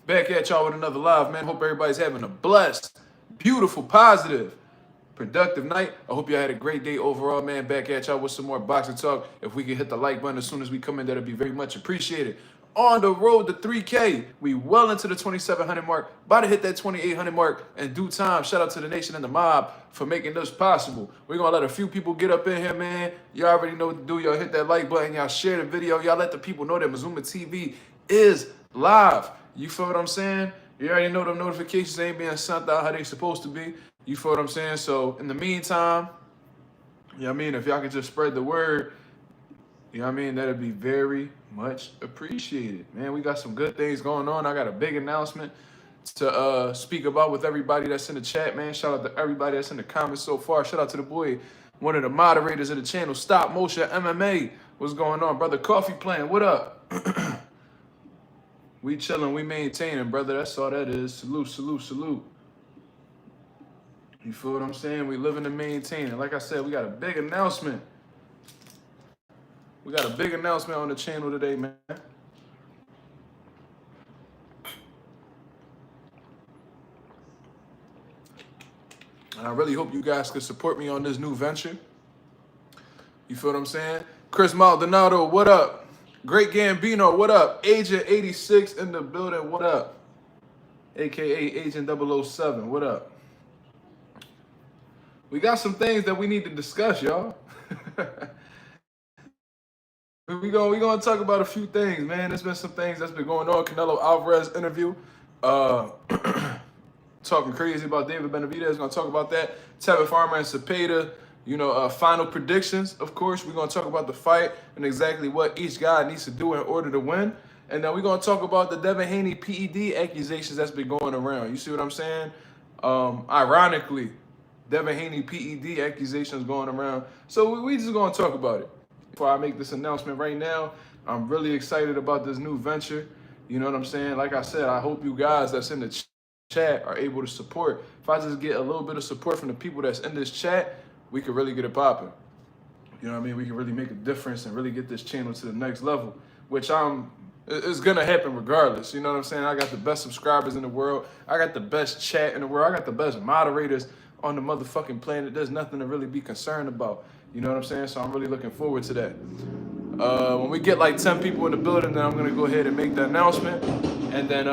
Back at y'all with another live, man. Hope everybody's having a blessed, beautiful, positive, productive night. I hope y'all had a great day overall, man. Back at y'all with some more boxing talk. If we can hit the like button as soon as we come in, that'll be very much appreciated. On the road to 3K, we well into the 2,700 mark, about to hit that 2,800 mark in due time. Shout out to the nation and the mob for making this possible. We're going to let a few people get up in here, man. Y'all already know what to do. Y'all hit that like button. Y'all share the video. Y'all let the people know that Mazuma TV is live. You feel what I'm saying? You already know the notifications ain't being sent out how they supposed to be. You feel what I'm saying? So in the meantime, you know what I mean? If y'all could just spread the word, you know what I mean? That'd be very much appreciated. Man, we got some good things going on. I got a big announcement to speak about with everybody that's in the chat, man. Shout out to everybody that's in the comments so far. Shout out to the boy, one of the moderators of the channel, Stop Motion MMA. What's going on, brother? Coffee Plan, what up? We chilling, we maintaining, brother. That's all that is. Salute, salute, salute. You feel what I'm saying? We living and maintaining. Like I said, we got a big announcement. We got a big announcement on the channel today, man. And I really hope you guys could support me on this new venture. You feel what I'm saying? Chris Maldonado, what up? Great Gambino, what up? Agent 86 in the building, what up? AKA Agent 007, what up? We got some things that we need to discuss, y'all. we gonna talk about a few things, man. There's been some things that's been going on. Canelo Alvarez interview. Talking crazy about David Benavidez. Gonna talk about that. Tevin Farmer and Zepeda. You know, final predictions, of course. We're going to talk about the fight and exactly what each guy needs to do in order to win. And then we're going to talk about the Devin Haney PED accusations that's been going around. You see what I'm saying? Ironically, Devin Haney PED accusations going around. So we just going to talk about it. Before I make this announcement right now, I'm really excited about this new venture. You know what I'm saying? Like I said, I hope you guys that's in the chat are able to support. If I just get a little bit of support from the people that's in this chat, we could really get it popping. You know what I mean? We can really make a difference and really get this channel to the next level, which it's gonna happen regardless. You know what I'm saying? I got the best subscribers in the world. I got the best chat in the world. I got the best moderators on the motherfucking planet. There's nothing to really be concerned about. You know what I'm saying? So I'm really looking forward to that. When we get like 10 people in the building, then I'm gonna go ahead and make the announcement. And then,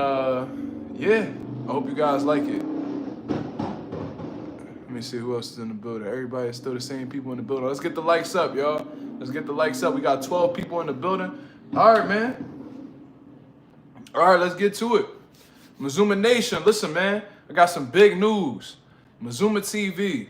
yeah, I hope you guys like it. Let me see who else is in the building. Everybody is still the same people in the building. Let's get the likes up, y'all. Let's get the likes up. We got 12 people in the building. All right, man. All right, let's get to it. Mazuma Nation, listen, man. I got some big news. Mazuma TV,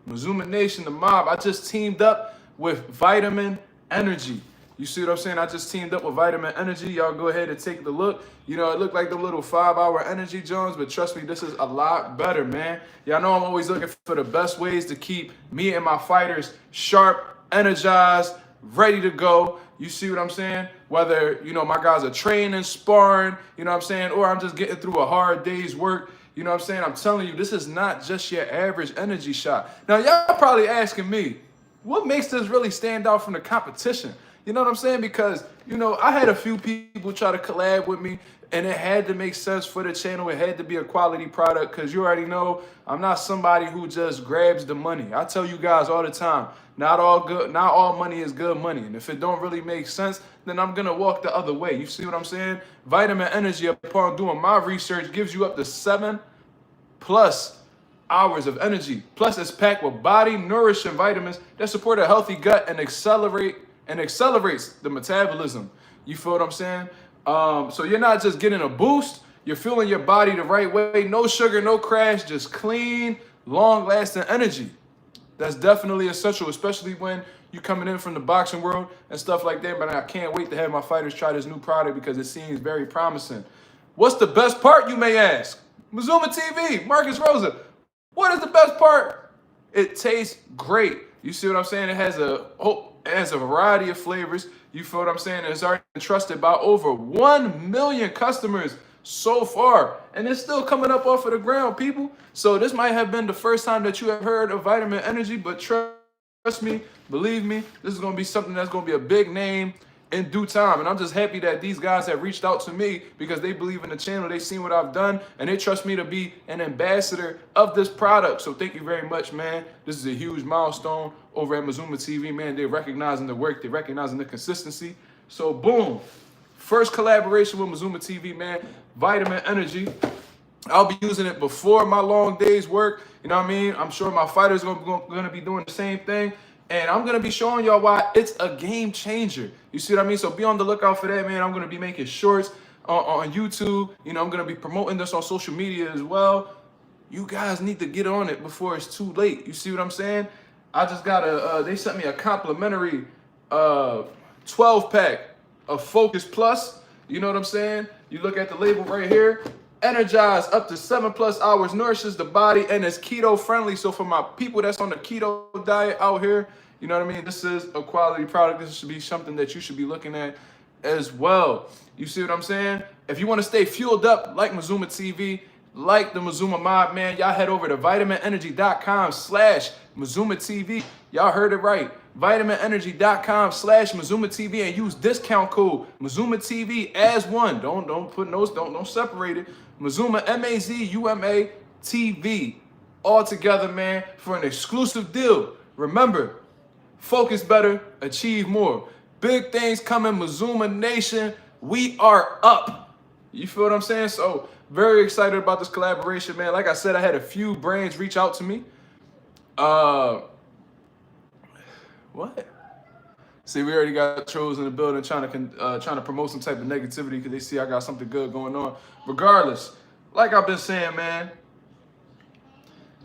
Mazuma Nation, the mob. I just teamed up with Vitamin Energy. You see what I'm saying? I just teamed up with Vitamin Energy. Y'all go ahead and take the look. You know, it looked like the little 5-hour energy Jones, but trust me, this is a lot better, man. Y'all know I'm always looking for the best ways to keep me and my fighters sharp, energized, ready to go. You see what I'm saying? Whether, you know, my guys are training, sparring, you know what I'm saying, or I'm just getting through a hard day's work. You know what I'm saying? I'm telling you, this is not just your average energy shot. Now, y'all probably asking me, what makes this really stand out from the competition? You know what I'm saying? Because, you know, I had a few people try to collab with me, and it had to make sense for the channel. It had to be a quality product because you already know I'm not somebody who just grabs the money. I tell you guys all the time, not all money is good money. And if it don't really make sense, then I'm going to walk the other way. You see what I'm saying? Vitamin Energy, upon doing my research, gives you up to 7+ hours of energy. Plus, it's packed with body-nourishing vitamins that support a healthy gut and accelerates the metabolism. You feel what I'm saying? So you're not just getting a boost, you're fueling your body the right way. No sugar, no crash, just clean, long-lasting energy. That's definitely essential, especially when you're coming in from the boxing world and stuff like that. But I can't wait to have my fighters try this new product because it seems very promising. What's the best part, you may ask? Mazuma TV, Marcus Rosa. What is the best part? It tastes great. You see what I'm saying? It has a variety of flavors. You feel what I'm saying? It's already been trusted by over 1 million customers so far. And it's still coming up off of the ground, people. So this might have been the first time that you have heard of Vitamin Energy, but trust me, believe me, this is going to be something that's going to be a big name in due time. And I'm just happy that these guys have reached out to me because they believe in the channel, they seen what I've done, and they trust me to be an ambassador of this product. So thank you very much, man. This is a huge milestone over at Mazuma TV, man. They're recognizing the work, they're recognizing the consistency. So boom, first collaboration with Mazuma TV, man. Vitamin Energy. I'll be using it before my long day's work. You know what I mean? I'm sure my fighters are going to be doing the same thing. And I'm going to be showing y'all why it's a game changer. You see what I mean? So be on the lookout for that, man. I'm going to be making shorts on YouTube. You know, I'm going to be promoting this on social media as well. You guys need to get on it before it's too late. You see what I'm saying? I just got they sent me a complimentary 12-pack of Focus Plus. You know what I'm saying? You look at the label right here. Energized up to 7+ hours, nourishes the body, and is keto friendly. So for my people that's on the keto diet out here, you know what I mean? This is a quality product. This should be something that you should be looking at as well. You see what I'm saying? If you want to stay fueled up like Mazuma TV, like the Mazuma Mob, man, y'all head over to vitaminenergy.com/Mazuma TV. Y'all heard it right. vitaminenergy.com/Mazuma TV and use discount code Mazuma TV as one. Don't put notes, don't separate it. Mazuma MAZUMA TV all together, man, for an exclusive deal. Remember, focus better, achieve more. Big things coming, Mazuma Nation. We are up. You feel what I'm saying? So very excited about this collaboration, man. Like I said, I had a few brands reach out to me. What? See, we already got trolls in the building trying to promote some type of negativity because they see I got something good going on. Regardless, like I've been saying, man,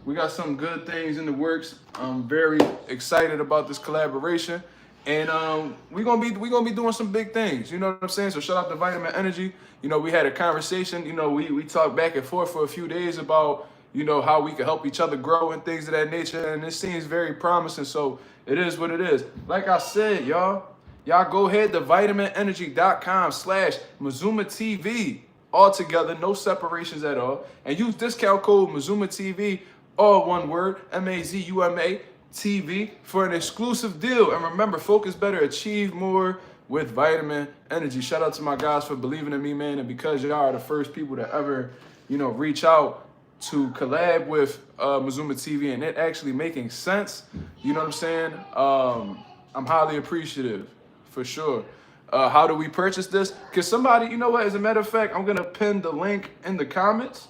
we got some good things in the works. I'm very excited about this collaboration, and we're gonna be doing some big things. You know what I'm saying? So shout out to Vitamin Energy. You know, we had a conversation. You know, we talked back and forth for a few days about, you know, how we could help each other grow and things of that nature, and it seems very promising. So it is what it is. Like I said, y'all go ahead to vitaminenergy.com/Mazuma TV all together, no separations at all, and use discount code Mazuma TV, all one word, MAZUMA TV, for an exclusive deal. And remember, focus better, achieve more with Vitamin Energy. Shout out to my guys for believing in me, man, and because y'all are the first people to ever, you know, reach out to collab with Mazuma TV and it actually making sense. You know what I'm saying? I'm highly appreciative, for sure. How do we purchase this? Because somebody, you know what, as a matter of fact, I'm going to pin the link in the comments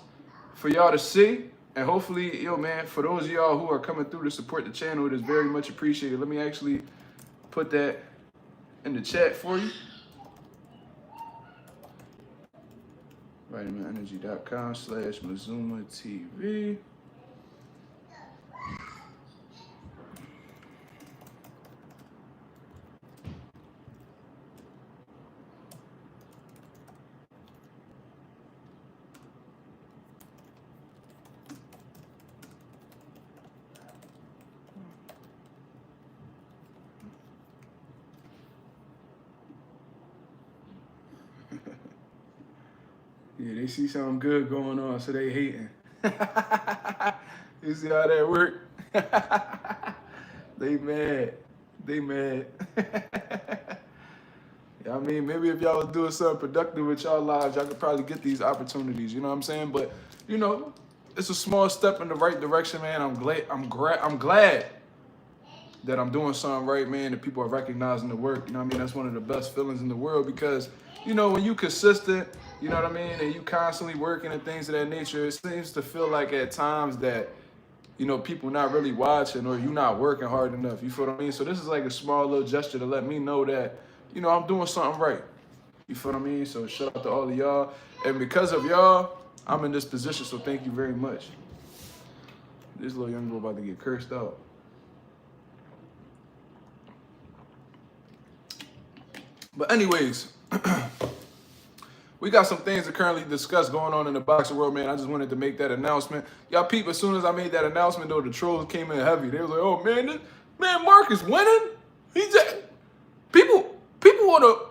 for y'all to see. And hopefully, yo, man, for those of y'all who are coming through to support the channel, it is very much appreciated. Let me actually put that in the chat for you. vitaminenergy.com/Mazuma TV. Yeah, they see something good going on, so they hating. You see how that work? They mad. They mad. Yeah, I mean, maybe if y'all was doing something productive with y'all lives, y'all could probably get these opportunities. You know what I'm saying? But you know, it's a small step in the right direction, man. I'm glad that I'm doing something right, man. That people are recognizing the work. You know what I mean? That's one of the best feelings in the world because, you know, when you consistent, you know what I mean, and you constantly working and things of that nature, it seems to feel like at times that, you know, people not really watching or you not working hard enough. You feel what I mean? So this is like a small little gesture to let me know that, you know, I'm doing something right. You feel what I mean? So shout out to all of y'all. And because of y'all, I'm in this position, so thank you very much. This little young girl about to get cursed out. But anyways, we got some things to currently discuss going on in the boxing world, man. I just wanted to make that announcement. Y'all peep, as soon as I made that announcement, though, the trolls came in heavy. They was like, oh, man, Mark is winning. He's people want to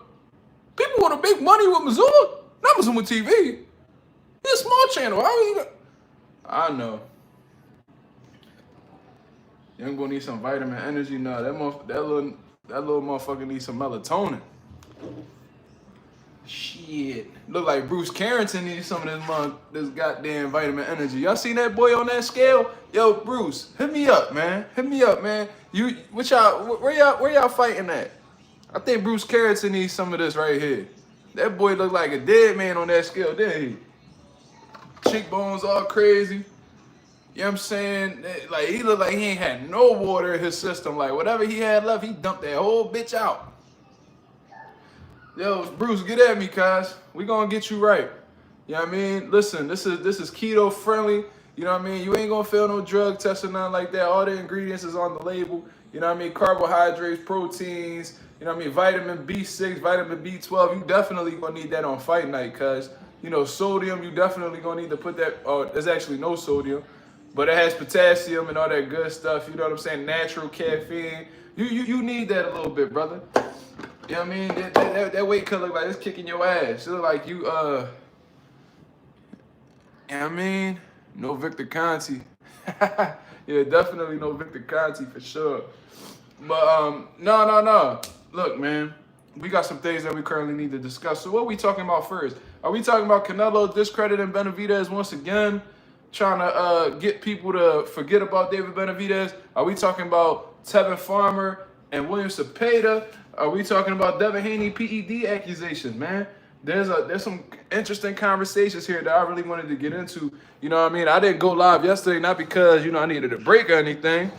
make money with Mazuma. Not Mazuma TV. He's a small channel. I know. Young gonna need some vitamin energy. Nah, that little motherfucker needs some melatonin. Shit. Look like Bruce Carrington needs some of this goddamn vitamin energy. Y'all seen that boy on that scale? Yo, Bruce, hit me up, man. Hit me up, man. Where y'all fighting at? I think Bruce Carrington needs some of this right here. That boy looked like a dead man on that scale, didn't he? Cheekbones all crazy. You know what I'm saying? Like, he looked like he ain't had no water in his system. Like, whatever he had left, he dumped that whole bitch out. Yo, Bruce, get at me, cuz. We gonna get you right. You know what I mean? Listen, this is keto friendly. You know what I mean? You ain't gonna fail no drug test or nothing like that. All the ingredients is on the label. You know what I mean? Carbohydrates, proteins, you know what I mean? Vitamin B6, vitamin B12. You definitely gonna need that on fight night, cuz. You know, sodium, you definitely gonna need to put that, there's actually no sodium, but it has potassium and all that good stuff. You know what I'm saying? Natural caffeine. You need that a little bit, brother. You know what I mean? That weight cut look like it's kicking your ass. It look like you, you know what I mean? No Victor Conti. Yeah, definitely no Victor Conti for sure. But, no. Look, man, we got some things that we currently need to discuss. So what are we talking about first? Are we talking about Canelo discrediting Benavidez once again? Trying to get people to forget about David Benavidez? Are we talking about Tevin Farmer and William Zepeda? Are we talking about Devin Haney PED accusations, man? There's some interesting conversations here that I really wanted to get into. You know what I mean? I didn't go live yesterday, not because, you know, I needed a break or anything,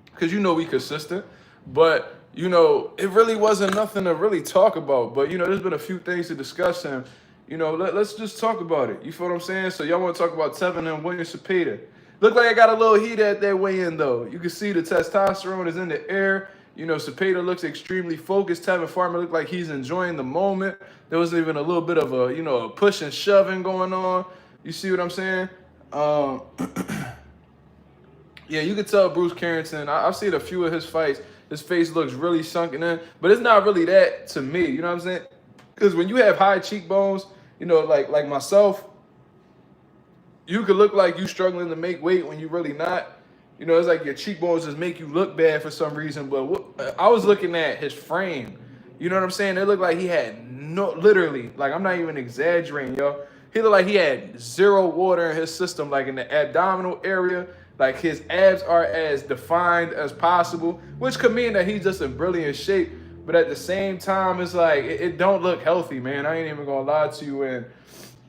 because you know we consistent. But, you know, it really wasn't nothing to really talk about. But, you know, there's been a few things to discuss, and, you know, let's just talk about it. You feel what I'm saying? So y'all want to talk about Tevin and William Zepeda. Look like I got a little heat at that weigh-in, though. You can see the testosterone is in the air. You know, Zepeda looks extremely focused. Tevin Farmer looked like he's enjoying the moment. There was even a little bit of a, you know, a push and shoving going on. You see what I'm saying? Yeah, you could tell Bruce Carrington. I've seen a few of his fights. His face looks really sunken in, but it's not really that to me. You know what I'm saying? Because when you have high cheekbones, you know, like myself, you could look like you struggling to make weight when you really not. You know, it's like your cheekbones just make you look bad for some reason. But I was looking at his frame. You know what I'm saying? It looked like he had literally, like, I'm not even exaggerating, yo. He looked like he had zero water in his system, like in the abdominal area. Like, his abs are as defined as possible, which could mean that he's just in brilliant shape. But at the same time, it's like, it don't look healthy, man. I ain't even gonna lie to you. And,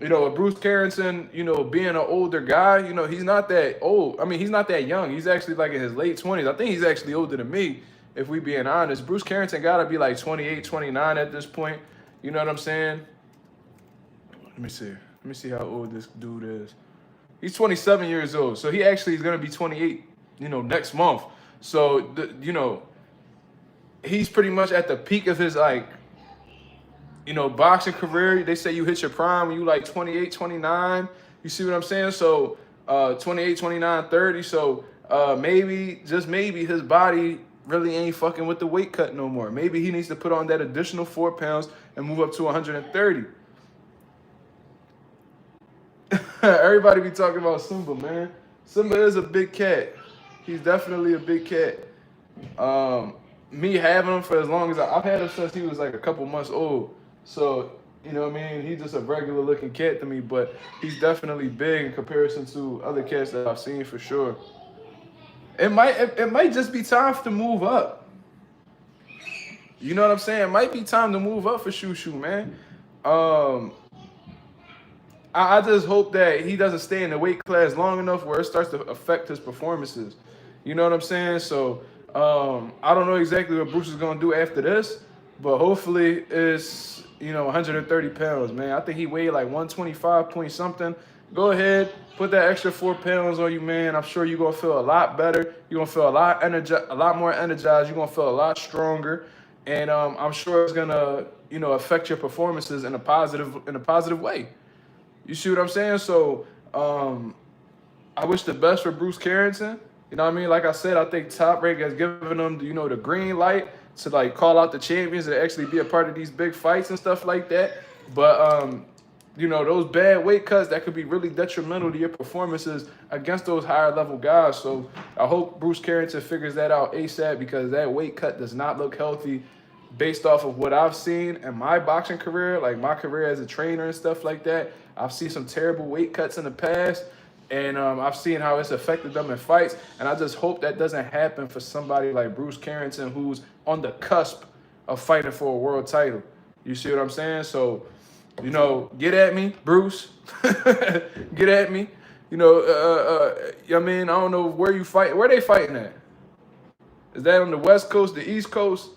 you know, Bruce Carrington, you know, being an older guy, you know, he's not that old. I mean, he's not that young. He's actually like in his late 20s. I think he's actually older than me, if we being honest. Bruce Carrington got to be like 28, 29 at this point. You know what I'm saying? Let me see. Let me see how old this dude is. He's 27 years old. So he actually is going to be 28, you know, next month. So, you know, he's pretty much at the peak of his, like, you know, boxing career. They say you hit your prime when you like 28, 29. You see what I'm saying? So 28, 29, 30. So maybe, just maybe, his body really ain't fucking with the weight cut no more. Maybe he needs to put on that additional 4 pounds and move up to 130. Everybody be talking about Simba, man. Simba is a big cat. He's definitely a big cat. Me having him for as long as I've had him since he was like a couple months old. So, you know what I mean? He's just a regular looking cat to me, but he's definitely big in comparison to other cats that I've seen for sure. It might just be time to move up. You know what I'm saying? It might be time to move up for Shoo, man. I just hope that he doesn't stay in the weight class long enough where it starts to affect his performances. You know what I'm saying? So I don't know exactly what Bruce is going to do after this, but hopefully it's, you know, 130 pounds, man. I think he weighed like 125 point something. Go ahead, put that extra 4 pounds on you, man. I'm sure you're going to feel a lot better. You're going to feel a lot more energized. You're going to feel a lot stronger. And I'm sure it's going to, you know, affect your performances in a positive way. You see what I'm saying? So I wish the best for Bruce Carrington. You know what I mean? Like I said, I think Top Rank has given them, you know, the green light to, like, call out the champions and actually be a part of these big fights and stuff like that. But, you know, those bad weight cuts, that could be really detrimental to your performances against those higher level guys. So I hope Bruce Carrington figures that out ASAP, because that weight cut does not look healthy. based off of what I've seen in my boxing career, like my career as a trainer and stuff like that, I've seen some terrible weight cuts in the past, and I've seen how it's affected them in fights. And I just hope that doesn't happen for somebody like Bruce Carrington, who's on the cusp of fighting for a world title. You see what I'm saying? So, you know, get at me, Bruce. Get at me. You know, I mean, I don't know where you fight. Where they fighting at? Is that on the West Coast, the East Coast?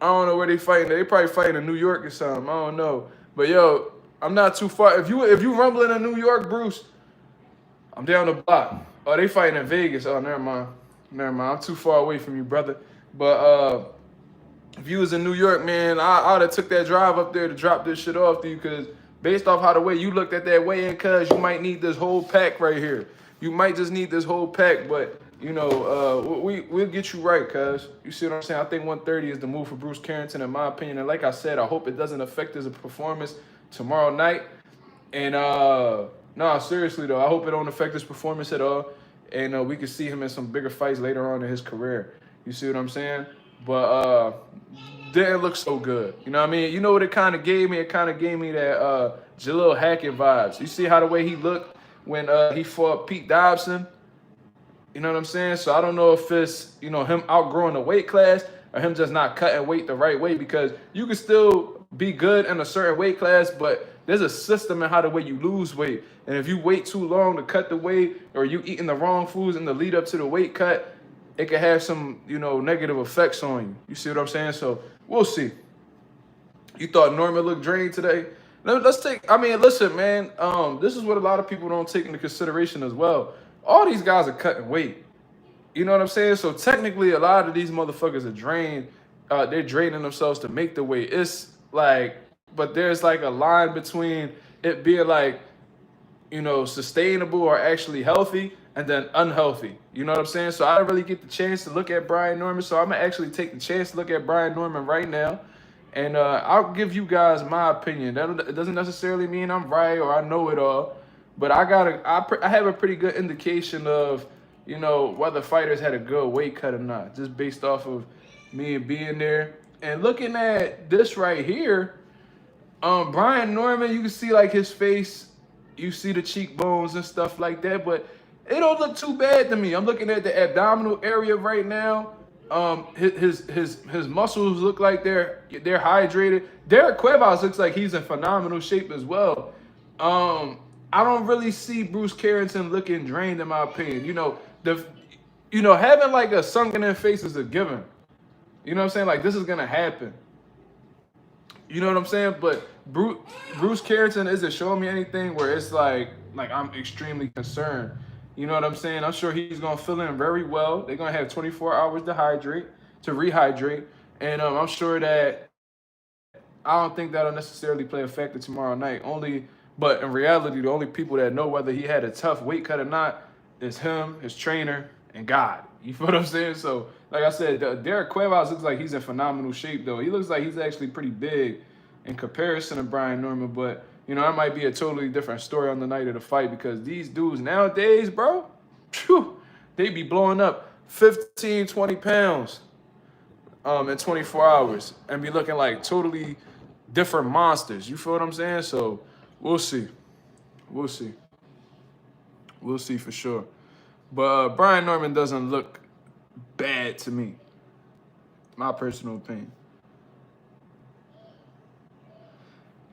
I don't know where they fighting. They probably fighting in New York or something. I don't know. But yo, I'm not too far. If you rumbling in New York, Bruce, I'm down the block. Oh, they fighting in Vegas. Oh, never mind. Never mind. I'm too far away from you, brother. But if you was in New York, man, I'd have took that drive up there to drop this shit off to you, because based off how the way you looked at that weigh-in, cuz you might need this whole pack right here. You might just need this whole pack, but you know, we'll get you right, cuz. You see what I'm saying? I think 130 is the move for Bruce Carrington, in my opinion. And like I said, I hope it doesn't affect his performance tomorrow night. And no, seriously though, I hope it don't affect his performance at all. And we can see him in some bigger fights later on in his career. You see what I'm saying? But didn't look so good. You know what I mean? You know what it kind of gave me? It kind of gave me that Jalil Hackett vibes. You see how the way he looked when he fought Pete Dobson? You know what I'm saying? So I don't know if it's, you know, him outgrowing the weight class or him just not cutting weight the right way, because you can still be good in a certain weight class, but there's a system in how the way you lose weight. And if you wait too long to cut the weight, or you eating the wrong foods in the lead up to the weight cut, it could have some, you know, negative effects on you. You see what I'm saying? So we'll see. You thought Norman looked drained today? Let's take, I mean, listen, man, this is what a lot of people don't take into consideration as well. All these guys are cutting weight. You know what I'm saying? So technically, a lot of these motherfuckers are drained. They're draining themselves to make the weight. It's like, but there's like a line between it being like, you know, sustainable or actually healthy, and then unhealthy. You know what I'm saying? So I didn't really get the chance to look at Brian Norman. So I'm going to actually take the chance to look at Brian Norman right now. And I'll give you guys my opinion. It doesn't necessarily mean I'm right or I know it all. But I have a pretty good indication of, you know, whether fighters had a good weight cut or not, just based off of me being there. And looking at this right here, Brian Norman, you can see like his face, you see the cheekbones and stuff like that, but it don't look too bad to me. I'm looking at the abdominal area right now. His muscles look like they're hydrated. Derek Cuevas looks like he's in phenomenal shape as well. I don't really see Bruce Carrington looking drained, in my opinion. You know, having like a sunken in face is a given. You know what I'm saying? Like, this is gonna happen. You know what I'm saying? But Bruce Carrington isn't showing me anything where it's like I'm extremely concerned. You know what I'm saying? I'm sure he's gonna fill in very well. They're gonna have 24 hours to rehydrate, and I'm sure that I don't think that'll necessarily play a factor tomorrow night. But in reality, the only people that know whether he had a tough weight cut or not is him, his trainer, and God. You feel what I'm saying? So, like I said, Derek Cuevas looks like he's in phenomenal shape, though. He looks like he's actually pretty big in comparison to Brian Norman. But, you know, that might be a totally different story on the night of the fight, because these dudes nowadays, bro, they be blowing up 15, 20 pounds in 24 hours and be looking like totally different monsters. You feel what I'm saying? So, we'll see. We'll see. We'll see for sure. But Brian Norman doesn't look bad to me. My personal opinion.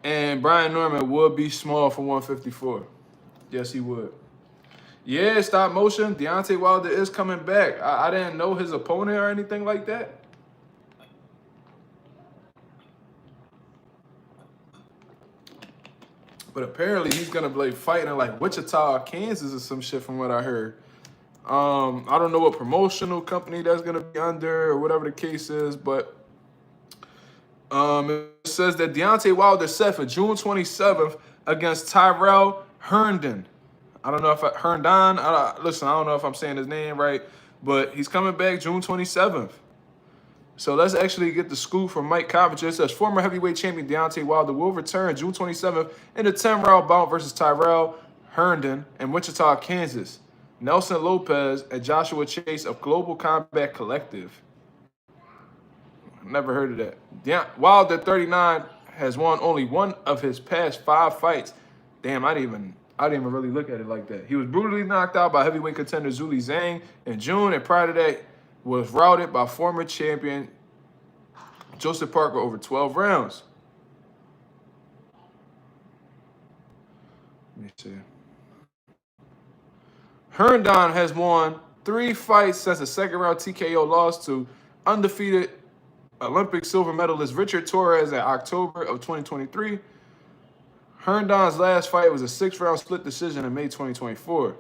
And Brian Norman would be small for 154. Yes, he would. Yeah, stop motion. Deontay Wilder is coming back. I didn't know his opponent or anything like that. But apparently he's gonna be fighting in like Wichita, Kansas, or some shit from what I heard. I don't know what promotional company that's gonna be under or whatever the case is, but it says that Deontay Wilder set for June 27th against Tyrell Herndon. I don't know if Herndon. Listen, I don't know if I'm saying his name right, but he's coming back June 27th. So let's actually get the scoop from Mike Coventry. It says former heavyweight champion Deontay Wilder will return June 27th in a 10-round bout versus Tyrell Herndon in Wichita, Kansas. Nelson Lopez and Joshua Chase of Global Combat Collective. Never heard of that. Wilder, 39, has won only one of his past 5 fights. Damn, I didn't even really look at it like that. He was brutally knocked out by heavyweight contender Zuli Zhang in June, and prior to that was routed by former champion Joseph Parker over 12 rounds. Let me see. Herndon has won 3 fights since a second-round TKO loss to undefeated Olympic silver medalist Richard Torres in October of 2023. Herndon's last fight was a 6-round split decision in May 2024.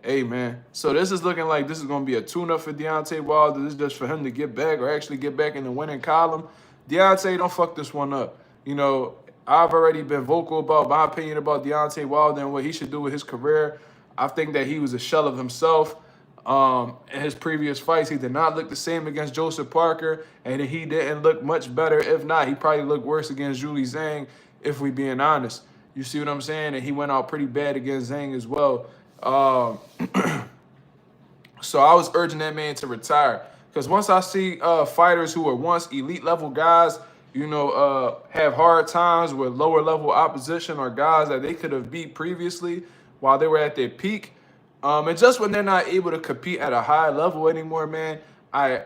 Hey, man. So this is looking like this is going to be a tune-up for Deontay Wilder. This is just for him to get back or actually get back in the winning column. Deontay, don't fuck this one up. You know, I've already been vocal about my opinion about Deontay Wilder and what he should do with his career. I think that he was a shell of himself. In his previous fights, he did not look the same against Joseph Parker, and he didn't look much better. If not, he probably looked worse against Zuli Zhang, if we being honest. You see what I'm saying? And he went out pretty bad against Zhang as well. So I was urging that man to retire. Because once I see fighters who were once elite level guys, you know, have hard times with lower level opposition or guys that they could have beat previously while they were at their peak, and just when they're not able to compete at a high level anymore, man, I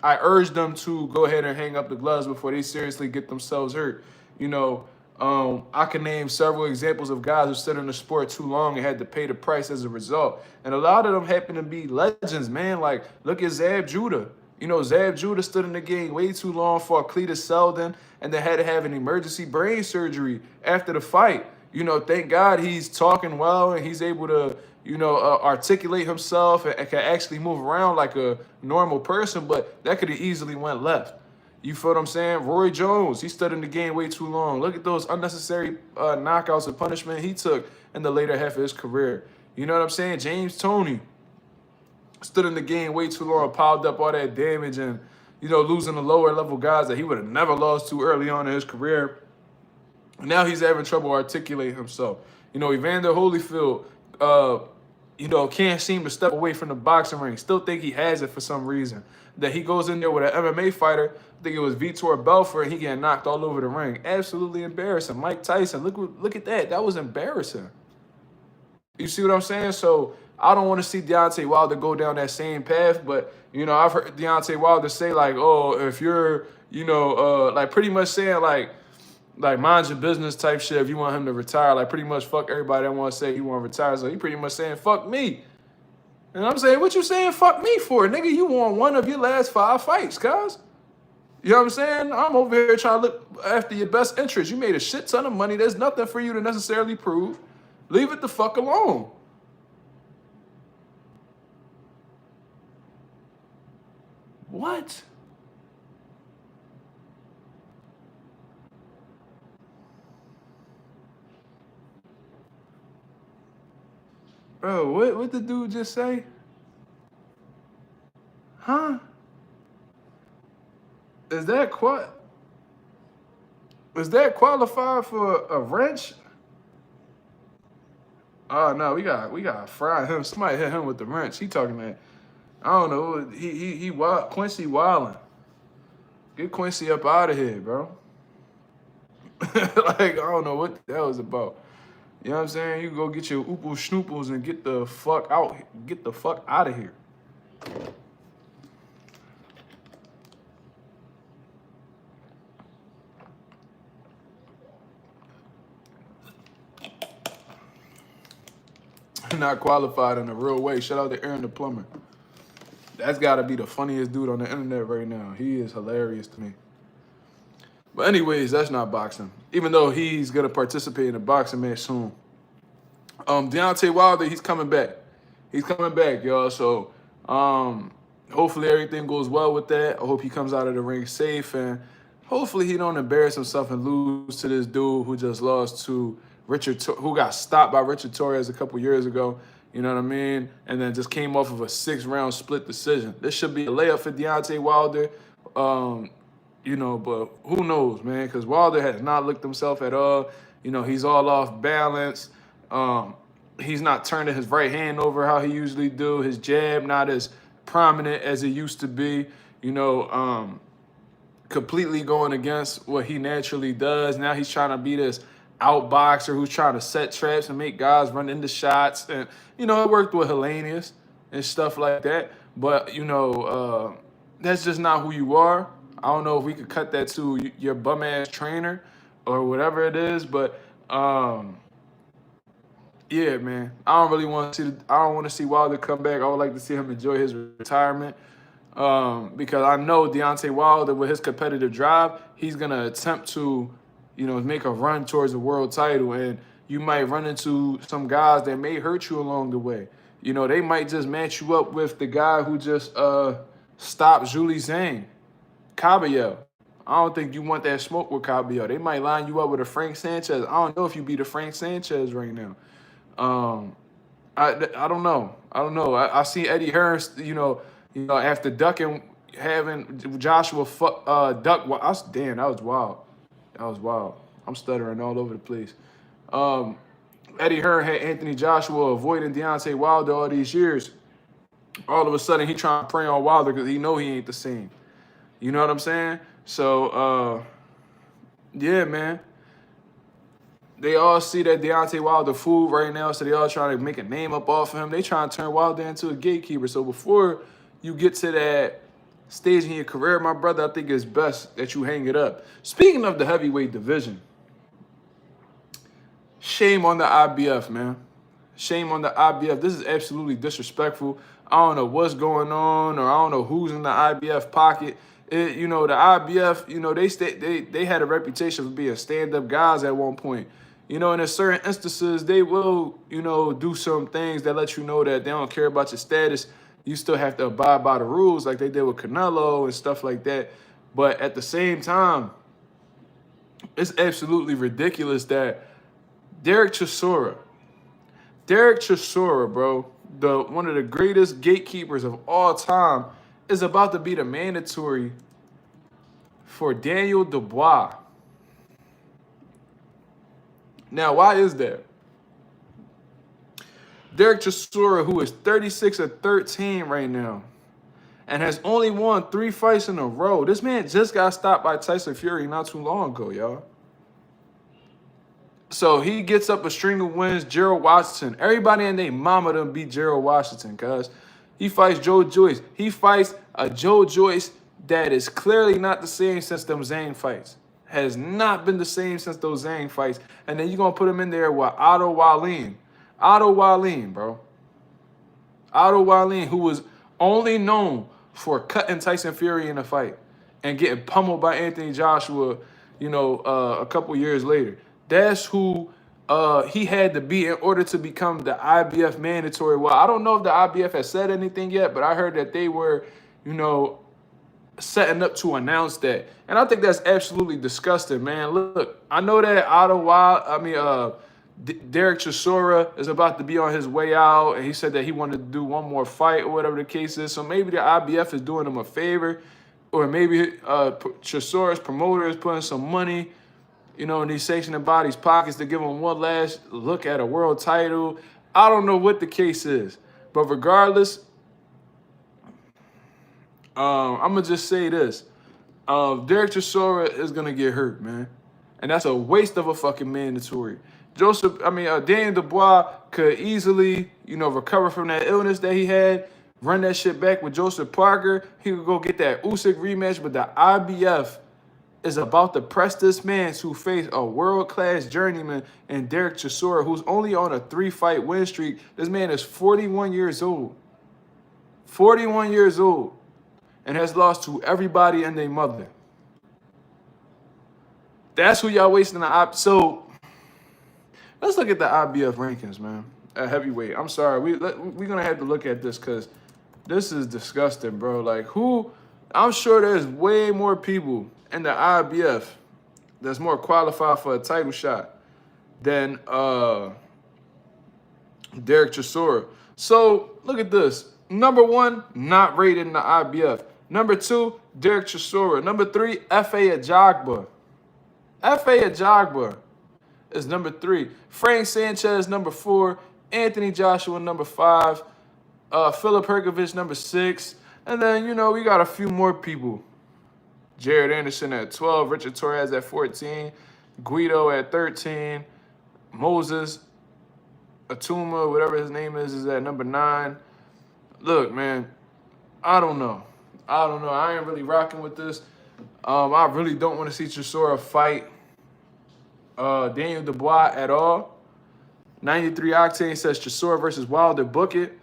urge them to go ahead and hang up the gloves before they seriously get themselves hurt. You know, I can name several examples of guys who stood in the sport too long and had to pay the price as a result. And a lot of them happen to be legends, man. Like, look at Zab Judah. You know, Zab Judah stood in the game way too long for Cletus Selden and then had to have an emergency brain surgery after the fight. You know, thank God he's talking well and he's able to, you know, articulate himself and can actually move around like a normal person, but that could have easily went left. You feel what I'm saying? Roy Jones, he stood in the game way too long. Look at those unnecessary knockouts and punishment he took in the later half of his career. You know what I'm saying? James Toney stood in the game way too long, piled up all that damage and, you know, losing the lower level guys that he would have never lost to early on in his career. Now he's having trouble articulating himself. You know, Evander Holyfield, you know, can't seem to step away from the boxing ring. Still think he has it for some reason. That he goes in there with an MMA fighter, I think it was Vitor Belfort, and he getting knocked all over the ring. Absolutely embarrassing. Mike Tyson, look at that. That was embarrassing. You see what I'm saying? So I don't want to see Deontay Wilder go down that same path, but, you know, I've heard Deontay Wilder say, like, oh, if you're, you know, like pretty much saying, like mind your business type shit if you want him to retire. Like pretty much fuck everybody that want to say he want to retire. So he pretty much saying fuck me. And I'm saying, what you saying fuck me for? Nigga, you won one of your last 5 fights, cuz. You know what I'm saying? I'm over here trying to look after your best interest. You made a shit ton of money. There's nothing for you to necessarily prove. Leave it the fuck alone. What? Bro, what the dude just say? Huh? Is that qualified for a wrench? Oh no, we got fry him. Somebody hit him with the wrench. He talking that. I don't know. He wild, Quincy wilding. Get Quincy up out of here, bro. Like, I don't know what that was about. You know what I'm saying? You go get your ooples schnooples and get the fuck out. Get the fuck out of here. Not qualified in a real way. Shout out to Aaron the plumber. That's got to be the funniest dude on the internet right now. He is hilarious to me. But anyways, that's not boxing. Even though he's going to participate in a boxing match soon. Deontay Wilder, he's coming back. He's coming back, y'all. So hopefully everything goes well with that. I hope he comes out of the ring safe. And hopefully he don't embarrass himself and lose to this dude who just lost to who got stopped by Richard Torres a couple years ago. You know what I mean? And then just came off of a 6-round split decision. This should be a layup for Deontay Wilder. You know, but who knows, man? Because Wilder has not looked himself at all. You know, he's all off balance. He's not turning his right hand over how he usually do. His jab not as prominent as it used to be. You know, completely going against what he naturally does. Now he's trying to be this outboxer who's trying to set traps and make guys run into shots. And, you know, it worked with Hellenius and stuff like that. But, you know, that's just not who you are. I don't know if we could cut that to your bum-ass trainer or whatever it is. But, yeah, man, I don't really want to see. I don't want to see Wilder come back. I would like to see him enjoy his retirement. Because I know Deontay Wilder, with his competitive drive, he's going to attempt to, you know, make a run towards the world title. And you might run into some guys that may hurt you along the way. You know, they might just match you up with the guy who just stopped Julie Zhang, Cabello. I don't think you want that smoke with Cabello. They might line you up with a Frank Sanchez. I don't know if you beat a Frank Sanchez right now. I don't know. I see Eddie Hearn, you know, after ducking, having Joshua duck. Damn, that was wild. That was wild. I'm stuttering all over the place. Eddie Hearn had Anthony Joshua avoiding Deontay Wilder all these years. All of a sudden, he trying to prey on Wilder because he know he ain't the same. You know what I'm saying? So, yeah, man. They all see that Deontay Wilder fool right now, so they all trying to make a name up off of him. They trying to turn Wilder into a gatekeeper. So before you get to that stage in your career, my brother, I think it's best that you hang it up. Speaking of the heavyweight division, shame on the IBF, man. Shame on the IBF. This is absolutely disrespectful. I don't know what's going on, or I don't know who's in the IBF pocket. You know, the IBF, you know, they had a reputation for being stand-up guys at one point. You know, and in certain instances, they will, you know, do some things that let you know that they don't care about your status. You still have to abide by the rules like they did with Canelo and stuff like that. But at the same time, it's absolutely ridiculous that Derek Chisora, bro, one of the greatest gatekeepers of all time, is about to be the mandatory for Daniel Dubois. Now, why is that? Derek Chisora, who is 36-13 right now and has only won 3 fights in a row. This man just got stopped by Tyson Fury not too long ago, y'all. So he gets up a string of wins. Gerald Washington. Everybody and their mama done beat Gerald Washington, cuz. He fights Joe Joyce. He fights a Joe Joyce that is clearly not the same since them Zhang fights. Has not been the same since those Zhang fights. And then you're going to put him in there with Otto Wallin. Otto Wallin, bro. Otto Wallin, who was only known for cutting Tyson Fury in a fight and getting pummeled by Anthony Joshua, you know, a couple years later. That's who he had to be in order to become the IBF mandatory. Well, I don't know if the IBF has said anything yet, but I heard that they were, you know, setting up to announce that. And I think that's absolutely disgusting, man. Look, I know that Derek Chisora is about to be on his way out, and he said that he wanted to do one more fight or whatever the case is. So maybe the IBF is doing him a favor, or maybe Chisora's promoter is putting some money, you know, in these sanctioning bodies' pockets to give him one last look at a world title. I don't know what the case is, but regardless, I'm going to just say this. Derek Chisora is going to get hurt, man. And that's a waste of a fucking mandatory. Daniel Dubois could easily, you know, recover from that illness that he had, run that shit back with Joseph Parker. He could go get that Usyk rematch, but the IBF is about to press this man to face a world-class journeyman and Derek Chisora, who's only on a 3-fight win streak. This man is 41 years old. 41 years old. And has lost to everybody and their mother. That's who y'all wasting the IBF. So let's look at the IBF rankings, man. At heavyweight. I'm sorry. We're going to have to look at this because this is disgusting, bro. Like, I'm sure there's way more people in the IBF that's more qualified for a title shot than Derek Chisora. So look at this. Number 1, not rated in the IBF. Number 2, Derek Chisora. Number 3, F.A. Ajagba. F.A. Ajagba is number 3. Frank Sanchez, number 4. Anthony Joshua, number 5. Philip Hergovich, number 6. And then, you know, we got a few more people. Jared Anderson at 12. Richard Torres at 14. Guido at 13. Moses Atuma, whatever his name is at number 9. Look, man, I don't know. I ain't really rocking with this. I really don't want to see Chisora fight Daniel Dubois at all. 93 Octane says Chisora versus Wilder, book it.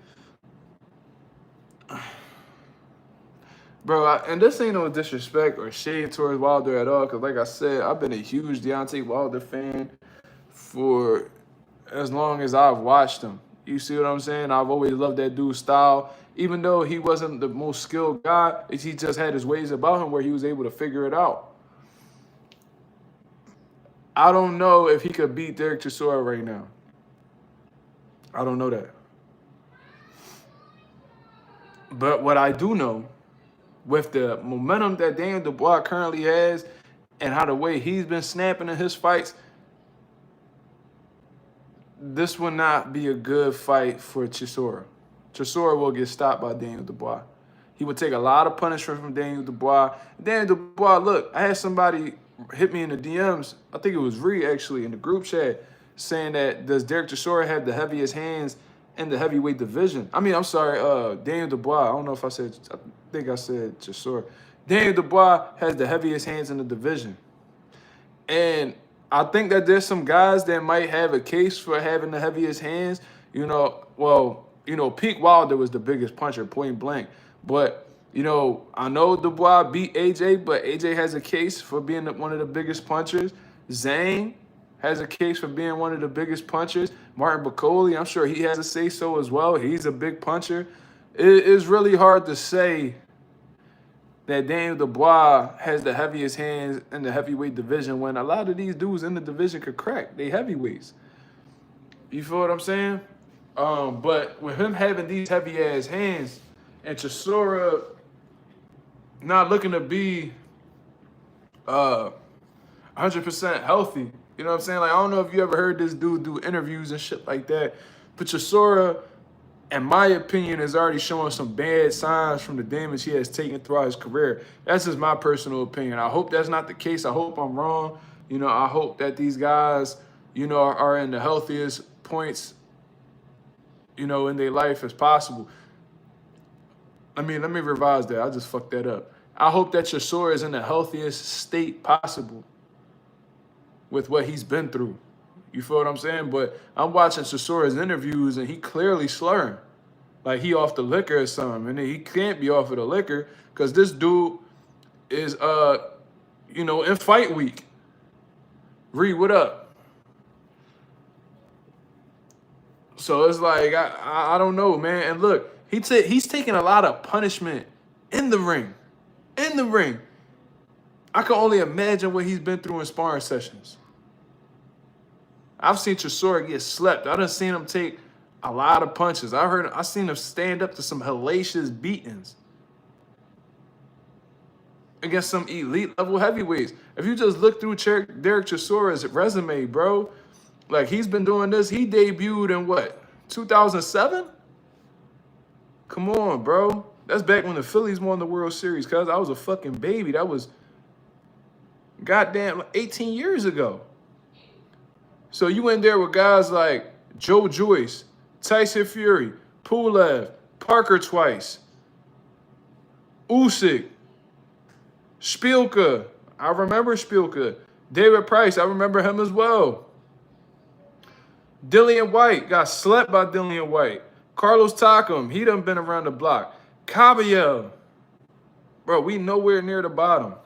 Bro, and this ain't no disrespect or shade towards Wilder at all, because like I said, I've been a huge Deontay Wilder fan for as long as I've watched him. You see what I'm saying? I've always loved that dude's style. Even though he wasn't the most skilled guy, he just had his ways about him where he was able to figure it out. I don't know if he could beat Derek Chisora right now. I don't know that. But what I do know, with the momentum that Daniel Dubois currently has and how the way he's been snapping in his fights, this will not be a good fight for Chisora. Chisora will get stopped by Daniel Dubois. He would take a lot of punishment from Daniel Dubois. Daniel Dubois, look, I had somebody hit me in the DMs, I think it was Ree actually, in the group chat, saying that does Derek Chisora have the heaviest hands in the heavyweight division? I mean, I'm sorry, Daniel Dubois. I don't know if I think I said Chisora. Daniel Dubois has the heaviest hands in the division. And I think that there's some guys that might have a case for having the heaviest hands. You know, well, you know, Peak Wilder was the biggest puncher, point blank. But, you know, I know Dubois beat AJ, but AJ has a case for being one of the biggest punchers. Zane has a case for being one of the biggest punchers. Martin Bacoli, I'm sure he has a say-so as well. He's a big puncher. It is really hard to say that Daniel Dubois has the heaviest hands in the heavyweight division when a lot of these dudes in the division could crack. They heavyweights. You feel what I'm saying? But with him having these heavy-ass hands and Chisora not looking to be 100% healthy, you know what I'm saying? Like, I don't know if you ever heard this dude do interviews and shit like that, but Chisora, in my opinion, is already showing some bad signs from the damage he has taken throughout his career. That's just my personal opinion. I hope that's not the case. I hope I'm wrong. You know, I hope that these guys, you know, are in the healthiest points, you know, in their life as possible. Let me revise that. I just fucked that up. I hope that Chisora is in the healthiest state possible with what he's been through. You feel what I'm saying? But I'm watching Chisora's interviews, and he clearly slurring. Like he off the liquor or something. And he can't be off of the liquor because this dude is, you know, in fight week. Reed, what up? So it's like, I don't know, man. And look, he's taking a lot of punishment in the ring. In the ring. I can only imagine what he's been through in sparring sessions. I've seen Chisora get slept. I done seen him take a lot of punches. I seen him stand up to some hellacious beatings against some elite level heavyweights. If you just look through Derek Chisora's resume, bro, like he's been doing this. He debuted in what, 2007? Come on, bro. That's back when the Phillies won the World Series, cuz I was a fucking baby. That was goddamn 18 years ago. So you in there with guys like Joe Joyce, Tyson Fury, Pulev, Parker twice, Usyk, Spielka. I remember Spielka. David Price, I remember him as well. Dillian White, got slept by Dillian White. Carlos Takam, he done been around the block. Caballero, bro, we nowhere near the bottom.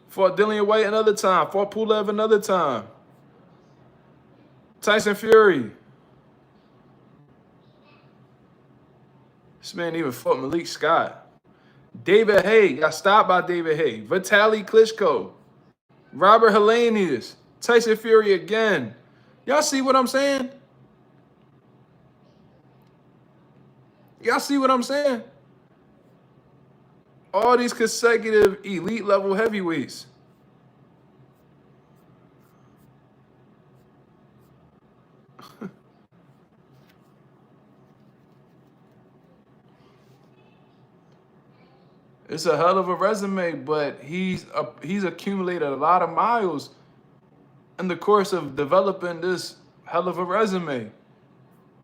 Fought Dillian White another time. Fought Pulev another time. Tyson Fury. This man even fought Malik Scott. David Haye, got stopped by David Haye. Vitaly Klitschko. Robert Helenius. Tyson Fury again. Y'all see what I'm saying? Y'all see what I'm saying? All these consecutive elite level heavyweights. It's a hell of a resume, but he's accumulated a lot of miles in the course of developing this hell of a resume.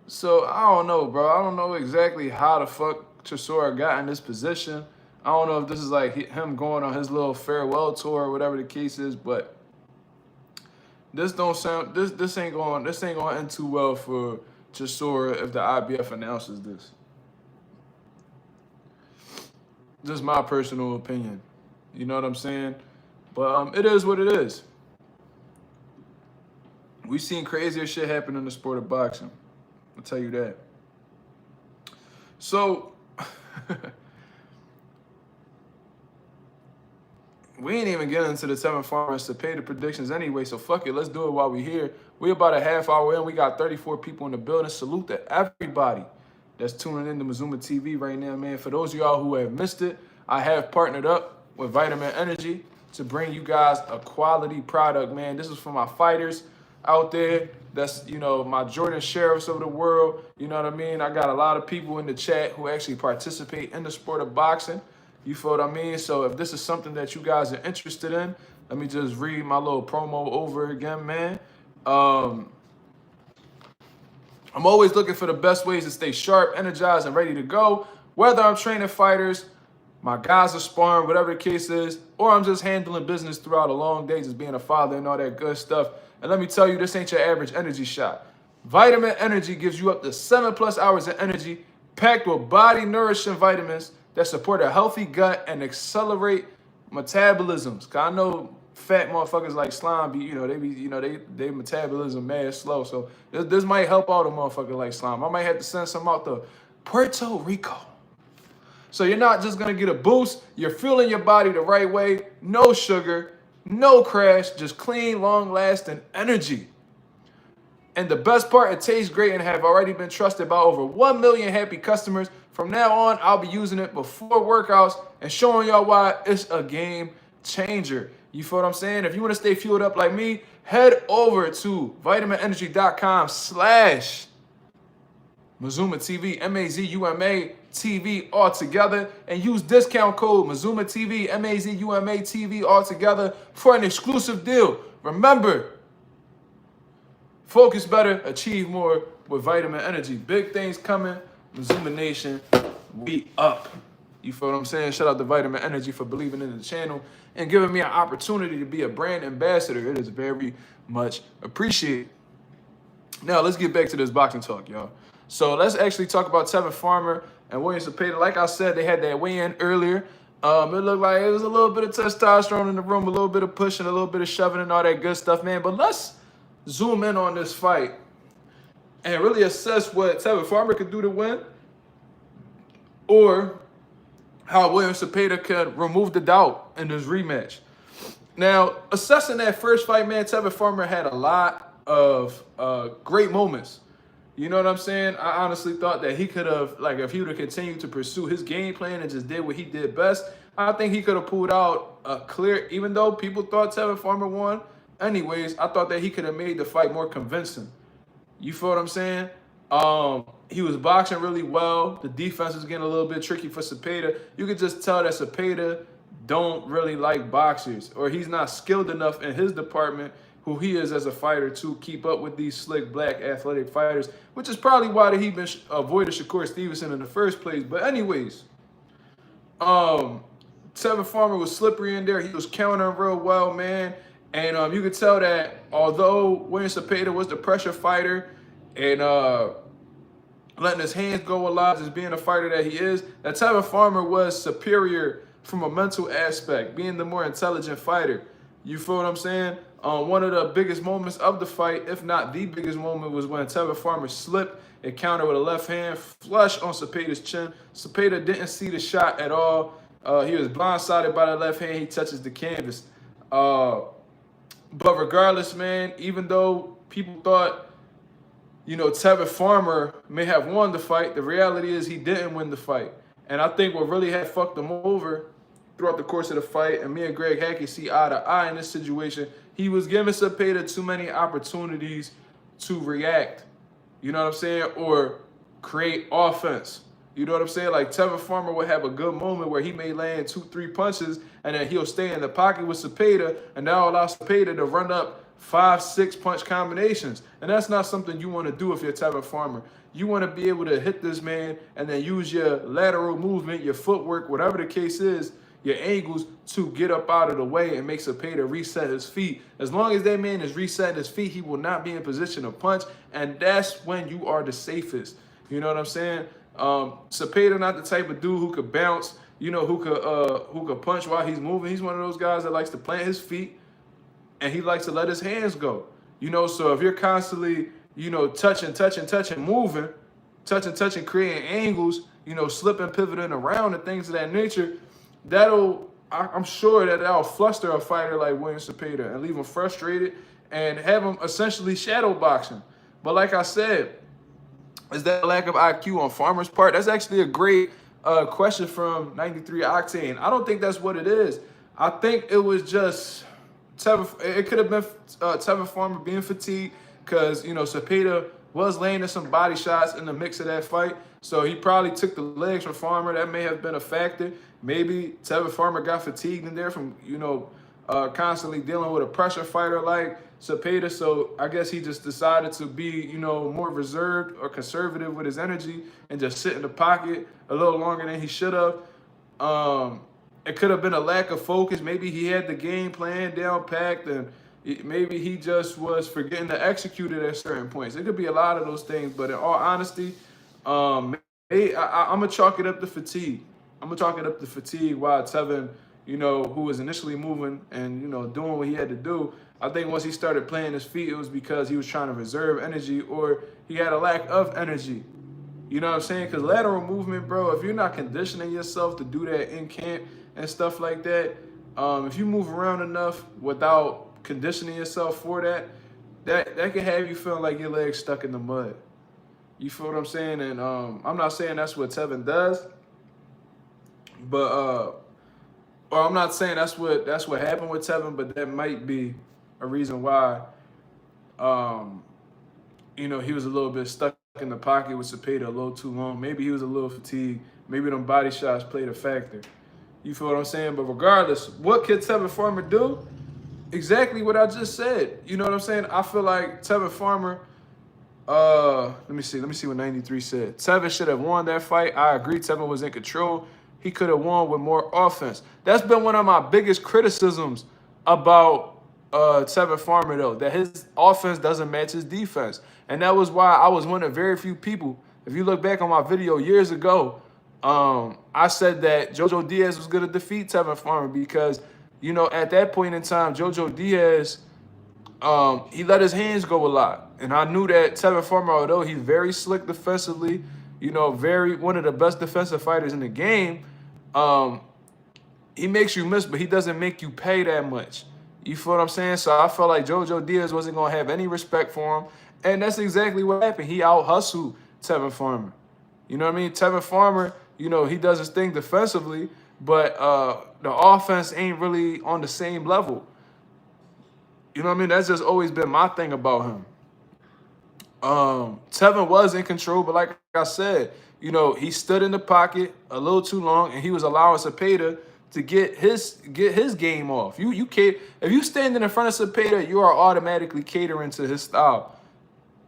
So I don't know, bro. I don't know exactly how the fuck Chisora got in this position. I don't know if this is like him going on his little farewell tour or whatever the case is, but this ain't going to end too well for Chisora if the IBF announces this. Just my personal opinion. You know what I'm saying? But it is what it is. We've seen crazier shit happen in the sport of boxing. I'll tell you that. So, we ain't even getting into the Tevin Farmer and Zepeda predictions anyway, so fuck it. Let's do it while we're here. We about a half hour in. We got 34 people in the building. Salute to everybody that's tuning into Mazuma TV right now, man. For those of y'all who have missed it, I have partnered up with Vitamin Energy to bring you guys a quality product, man. This is for my fighters out there. That's, you know, my Jordan Sheriffs of the world. You know what I mean? I got a lot of people in the chat who actually participate in the sport of boxing. You feel what I mean? So if this is something that you guys are interested in, let me just read my little promo over again, man. I'm always looking for the best ways to stay sharp, energized, and ready to go. Whether I'm training fighters, my guys are sparring, whatever the case is, or I'm just handling business throughout a long day, just being a father and all that good stuff. And let me tell you, this ain't your average energy shot. Vitamin Energy gives you up to 7+ hours of energy, packed with body-nourishing vitamins that support a healthy gut and accelerate metabolisms. Cause I know fat motherfuckers like Slime they metabolism mad slow. So this might help out a motherfucker like Slime. I might have to send some out to Puerto Rico. So you're not just gonna get a boost, you're fueling your body the right way, no sugar, no crash, just clean, long-lasting energy. And the best part, it tastes great and have already been trusted by over 1 million happy customers. From now on, I'll be using it before workouts and showing y'all why it's a game changer. You feel what I'm saying? If you want to stay fueled up like me, head over to vitaminenergy.com/Mazuma TV, MAZUMA TV all together, and use discount code Mazuma TV, MAZUMA TV all together for an exclusive deal. Remember, focus better, achieve more with Vitamin Energy. Big things coming. Mazuma Nation, we up. You feel what I'm saying? Shout out to Vitamin Energy for believing in the channel and giving me an opportunity to be a brand ambassador. It is very much appreciated. Now, let's get back to this boxing talk, y'all. So let's actually talk about Tevin Farmer and William Zepeda. Like I said, they had that weigh-in earlier. It looked like it was a little bit of testosterone in the room, a little bit of pushing, a little bit of shoving and all that good stuff, man. But let's zoom in on this fight and really assess what Tevin Farmer could do to win, or how William Zepeda could remove the doubt in this rematch. Now, assessing that first fight, man, Tevin Farmer had a lot of great moments. You know what I'm saying? I honestly thought that he could have, like, if he would have continued to pursue his game plan and just did what he did best, I think he could have pulled out a clear, even though people thought Tevin Farmer won anyways, I thought that he could have made the fight more convincing. You feel what I'm saying? He was boxing really well. The defense was getting a little bit tricky for Zepeda. You could just tell that Zepeda don't really like boxers, or he's not skilled enough in his department, who he is as a fighter, to keep up with these slick, black, athletic fighters, which is probably why he been avoided Shakur Stevenson in the first place. But anyways, Tevin Farmer was slippery in there. He was countering real well, man. And you could tell that although William Zepeda was the pressure fighter and letting his hands go a lot, just being a fighter that he is, that Tevin Farmer was superior from a mental aspect, being the more intelligent fighter. You feel what I'm saying? One of the biggest moments of the fight, if not the biggest moment, was when Tevin Farmer slipped and countered with a left hand flush on Zepeda's chin. Zepeda didn't see the shot at all. He was blindsided by the left hand. He touches the canvas. But regardless, man, even though people thought, you know, Tevin Farmer may have won the fight, the reality is he didn't win the fight. And I think what really had fucked him over throughout the course of the fight, and me and Greg Hackey see eye to eye in this situation, he was giving Zepeda too many opportunities to react, you know what I'm saying, or create offense. You know what I'm saying? Like Tevin Farmer would have a good moment where he may land 2-3 punches, and then he'll stay in the pocket with Zepeda, and that'll allow Zepeda to run up 5-6 punch combinations. And that's not something you want to do if you're Tevin Farmer. You want to be able to hit this man and then use your lateral movement, your footwork, whatever the case is, your angles to get up out of the way and make Zepeda reset his feet. As long as that man is resetting his feet, he will not be in position to punch, and that's when you are the safest. You know what I'm saying? Zepeda not the type of dude who could bounce, you know, who could punch while he's moving. He's one of those guys that likes to plant his feet, and he likes to let his hands go. You know, so if you're constantly, you know, touching, moving, touching, creating angles, you know, slipping, pivoting around and things of that nature, I'm sure that'll fluster a fighter like William Zepeda and leave him frustrated and have him essentially shadow boxing. But like I said, is that a lack of IQ on Farmer's part? That's actually a great question from 93 Octane. I don't think that's what it is. I think it was just it could have been Tevin Farmer being fatigued because, you know, Zepeda was landing some body shots in the mix of that fight. So he probably took the legs from Farmer. That may have been a factor. Maybe Tevin Farmer got fatigued in there from, you know, constantly dealing with a pressure fighter like Zepeda. So I guess he just decided to be, you know, more reserved or conservative with his energy and just sit in the pocket a little longer than he should have. It could have been a lack of focus. Maybe he had the game plan down packed, and maybe he just was forgetting to execute it at certain points. It could be a lot of those things, but in all honesty, I'm going to chalk it up to fatigue. I'm going to chalk it up to fatigue while Tevin, you know, who was initially moving and, you know, doing what he had to do. I think once he started playing his feet, it was because he was trying to reserve energy or he had a lack of energy. You know what I'm saying? Because lateral movement, bro, if you're not conditioning yourself to do that in camp and stuff like that, if you move around enough without conditioning yourself for that can have you feeling like your legs stuck in the mud. You feel what I'm saying? And I'm not saying that's what Tevin does, but or I'm not saying that's what happened with Tevin, but that might be a reason why you know, he was a little bit stuck in the pocket with Zepeda a little too long. Maybe he was a little fatigued. Maybe them body shots played a factor. You feel what I'm saying? But regardless, what can Tevin Farmer do? Exactly what I just said. You know what I'm saying? I feel like Tevin Farmer, let me see what 93 said. Tevin should have won that fight. I agree. Tevin was in control. He could have won with more offense. That's been one of my biggest criticisms about Tevin Farmer, though, that his offense doesn't match his defense. And that was why I was one of very few people. If you look back on my video years ago, I said that Jojo Diaz was going to defeat Tevin Farmer because, you know, at that point in time, Jojo Diaz, he let his hands go a lot. And I knew that Tevin Farmer, although he's very slick defensively, you know, one of the best defensive fighters in the game, he makes you miss, but he doesn't make you pay that much. You feel what I'm saying? So I felt like Jojo Diaz wasn't going to have any respect for him. And that's exactly what happened. He out-hustled Tevin Farmer. You know what I mean? Tevin Farmer, you know, he does his thing defensively, but the offense ain't really on the same level. You know what I mean? That's just always been my thing about him. Tevin was in control, but like I said, you know, he stood in the pocket a little too long, and he was allowing Zepeda to get his game off. If you standing in front of Zepeda, you are automatically catering to his style.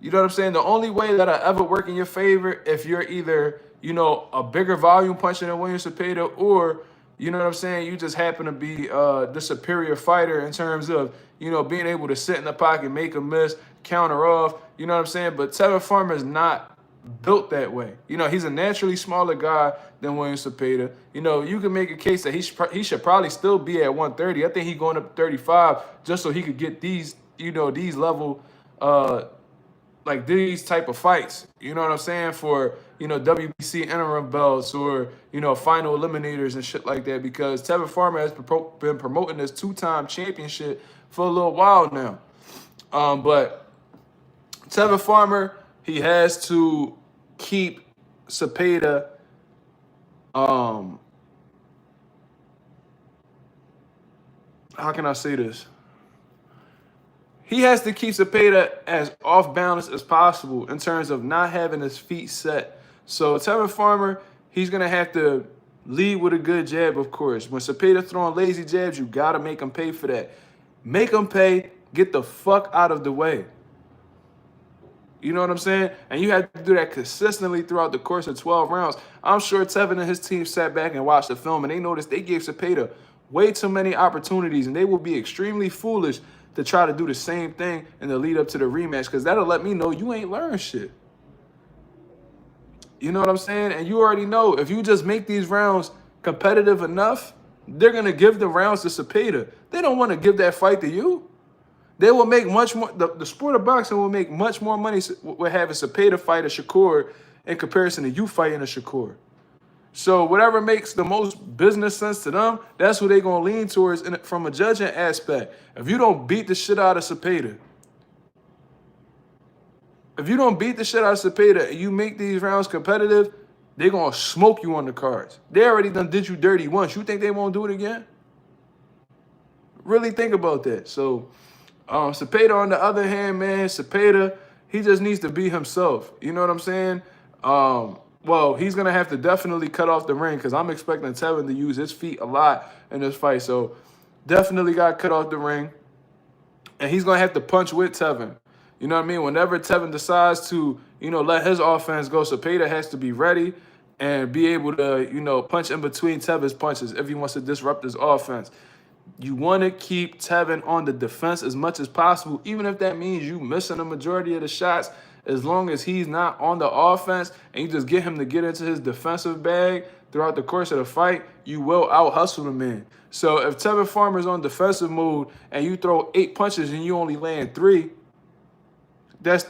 You know what I'm saying? The only way that I ever work in your favor if you're either, you know, a bigger volume puncher than William Zepeda, or, you know what I'm saying, you just happen to be the superior fighter in terms of, you know, being able to sit in the pocket, make a miss, counter off. You know what I'm saying? But Tevin Farmer is not built that way. You know, he's a naturally smaller guy than William Zepeda. You know, you can make a case that he should probably still be at 130. I think he's going up to 35 just so he could get these, you know, these level, like these type of fights. You know what I'm saying? For, you know, WBC interim belts or, you know, final eliminators and shit like that, because Tevin Farmer has been promoting this 2-time championship for a little while now. But Tevin Farmer, he has to keep Zepeda how can I say this? He has to keep Zepeda as off balance as possible in terms of not having his feet set. So Tevin Farmer, he's going to have to lead with a good jab, of course. When Zepeda throwing lazy jabs, you got to make him pay for that. Make him pay. Get the fuck out of the way. You know what I'm saying? And you have to do that consistently throughout the course of 12 rounds. I'm sure Tevin and his team sat back and watched the film, and they noticed they gave Zepeda way too many opportunities, and they will be extremely foolish to try to do the same thing in the lead up to the rematch, because that'll let me know you ain't learned shit. You know what I'm saying? And you already know, if you just make these rounds competitive enough, they're going to give the rounds to Zepeda. They don't want to give that fight to you. They will make much more. The sport of boxing will make much more money with having Zepeda fight a Shakur in comparison to you fighting a Shakur. So whatever makes the most business sense to them, that's who they're going to lean towards from a judging aspect. If you don't beat the shit out of Zepeda, and you make these rounds competitive, they're going to smoke you on the cards. They already done did you dirty once. You think they won't do it again? Really think about that. So Zepeda, on the other hand, man, Zepeda, he just needs to be himself. You know what I'm saying? Well, he's going to have to definitely cut off the ring, because I'm expecting Tevin to use his feet a lot in this fight. So definitely got to cut off the ring. And he's going to have to punch with Tevin. You know what I mean? Whenever Tevin decides to, let his offense go, Zepeda has to be ready and be able to, punch in between Tevin's punches if he wants to disrupt his offense. You want to keep Tevin on the defense as much as possible, even if that means you missing the majority of the shots. As long as he's not on the offense and you just get him to get into his defensive bag throughout the course of the fight, you will out-hustle the man. So if Tevin Farmer's on defensive mode and you throw 8 punches and you only land 3, that's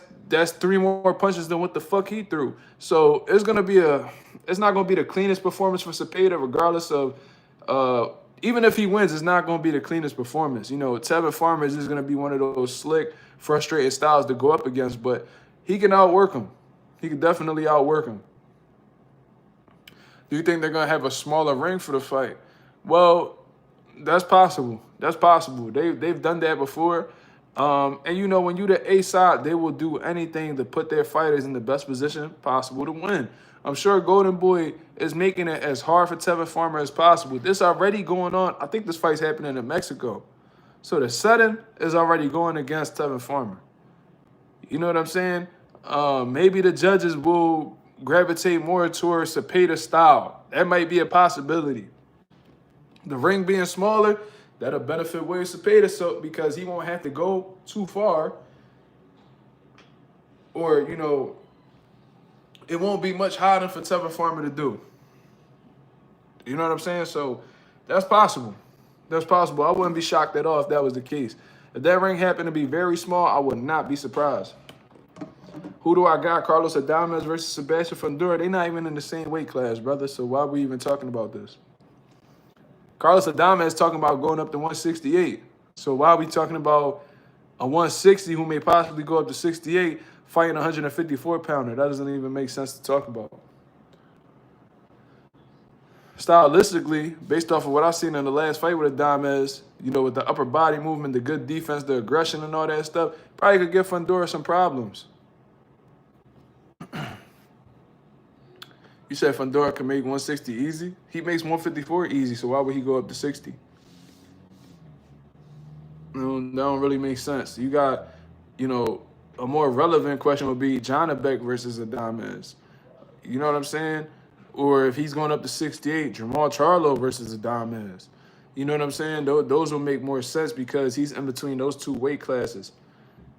3 more punches than what the fuck he threw. So it's not gonna be the cleanest performance for Zepeda, regardless of even if he wins, it's not gonna be the cleanest performance. Tevin Farmer is just gonna be one of those slick, frustrated styles to go up against, but he can outwork him. He can definitely outwork him. Do you think they're gonna have a smaller ring for the fight? Well, that's possible. That's possible. They've done that before. And when you're the A side, they will do anything to put their fighters in the best position possible to win. I'm sure Golden Boy is making it as hard for Tevin Farmer as possible. This already going on. I think this fight's happening in Mexico. So the setting is already going against Tevin Farmer. You know what I'm saying? Maybe the judges will gravitate more towards Zepeda style. That might be a possibility. The ring being smaller, that'll benefit William Zepeda because he won't have to go too far. Or, it won't be much harder for Tevin Farmer to do. You know what I'm saying? So that's possible. That's possible. I wouldn't be shocked at all if that was the case. If that ring happened to be very small, I would not be surprised. Who do I got? Carlos Adames versus Sebastian Fundora. They're not even in the same weight class, brother. So why are we even talking about this? Carlos Adames is talking about going up to 168. So why are we talking about a 160 who may possibly go up to 68 fighting a 154-pounder? That doesn't even make sense to talk about. Stylistically, based off of what I've seen in the last fight with Adames, with the upper body movement, the good defense, the aggression and all that stuff, probably could give Fundora some problems. You said Fundora can make 160 easy? He makes 154 easy, so why would he go up to 60? That don't really make sense. You got, a more relevant question would be Janabek versus Adames. You know what I'm saying? Or if he's going up to 68, Jamal Charlo versus Adames. You know what I'm saying? Those will make more sense because he's in between those 2 weight classes.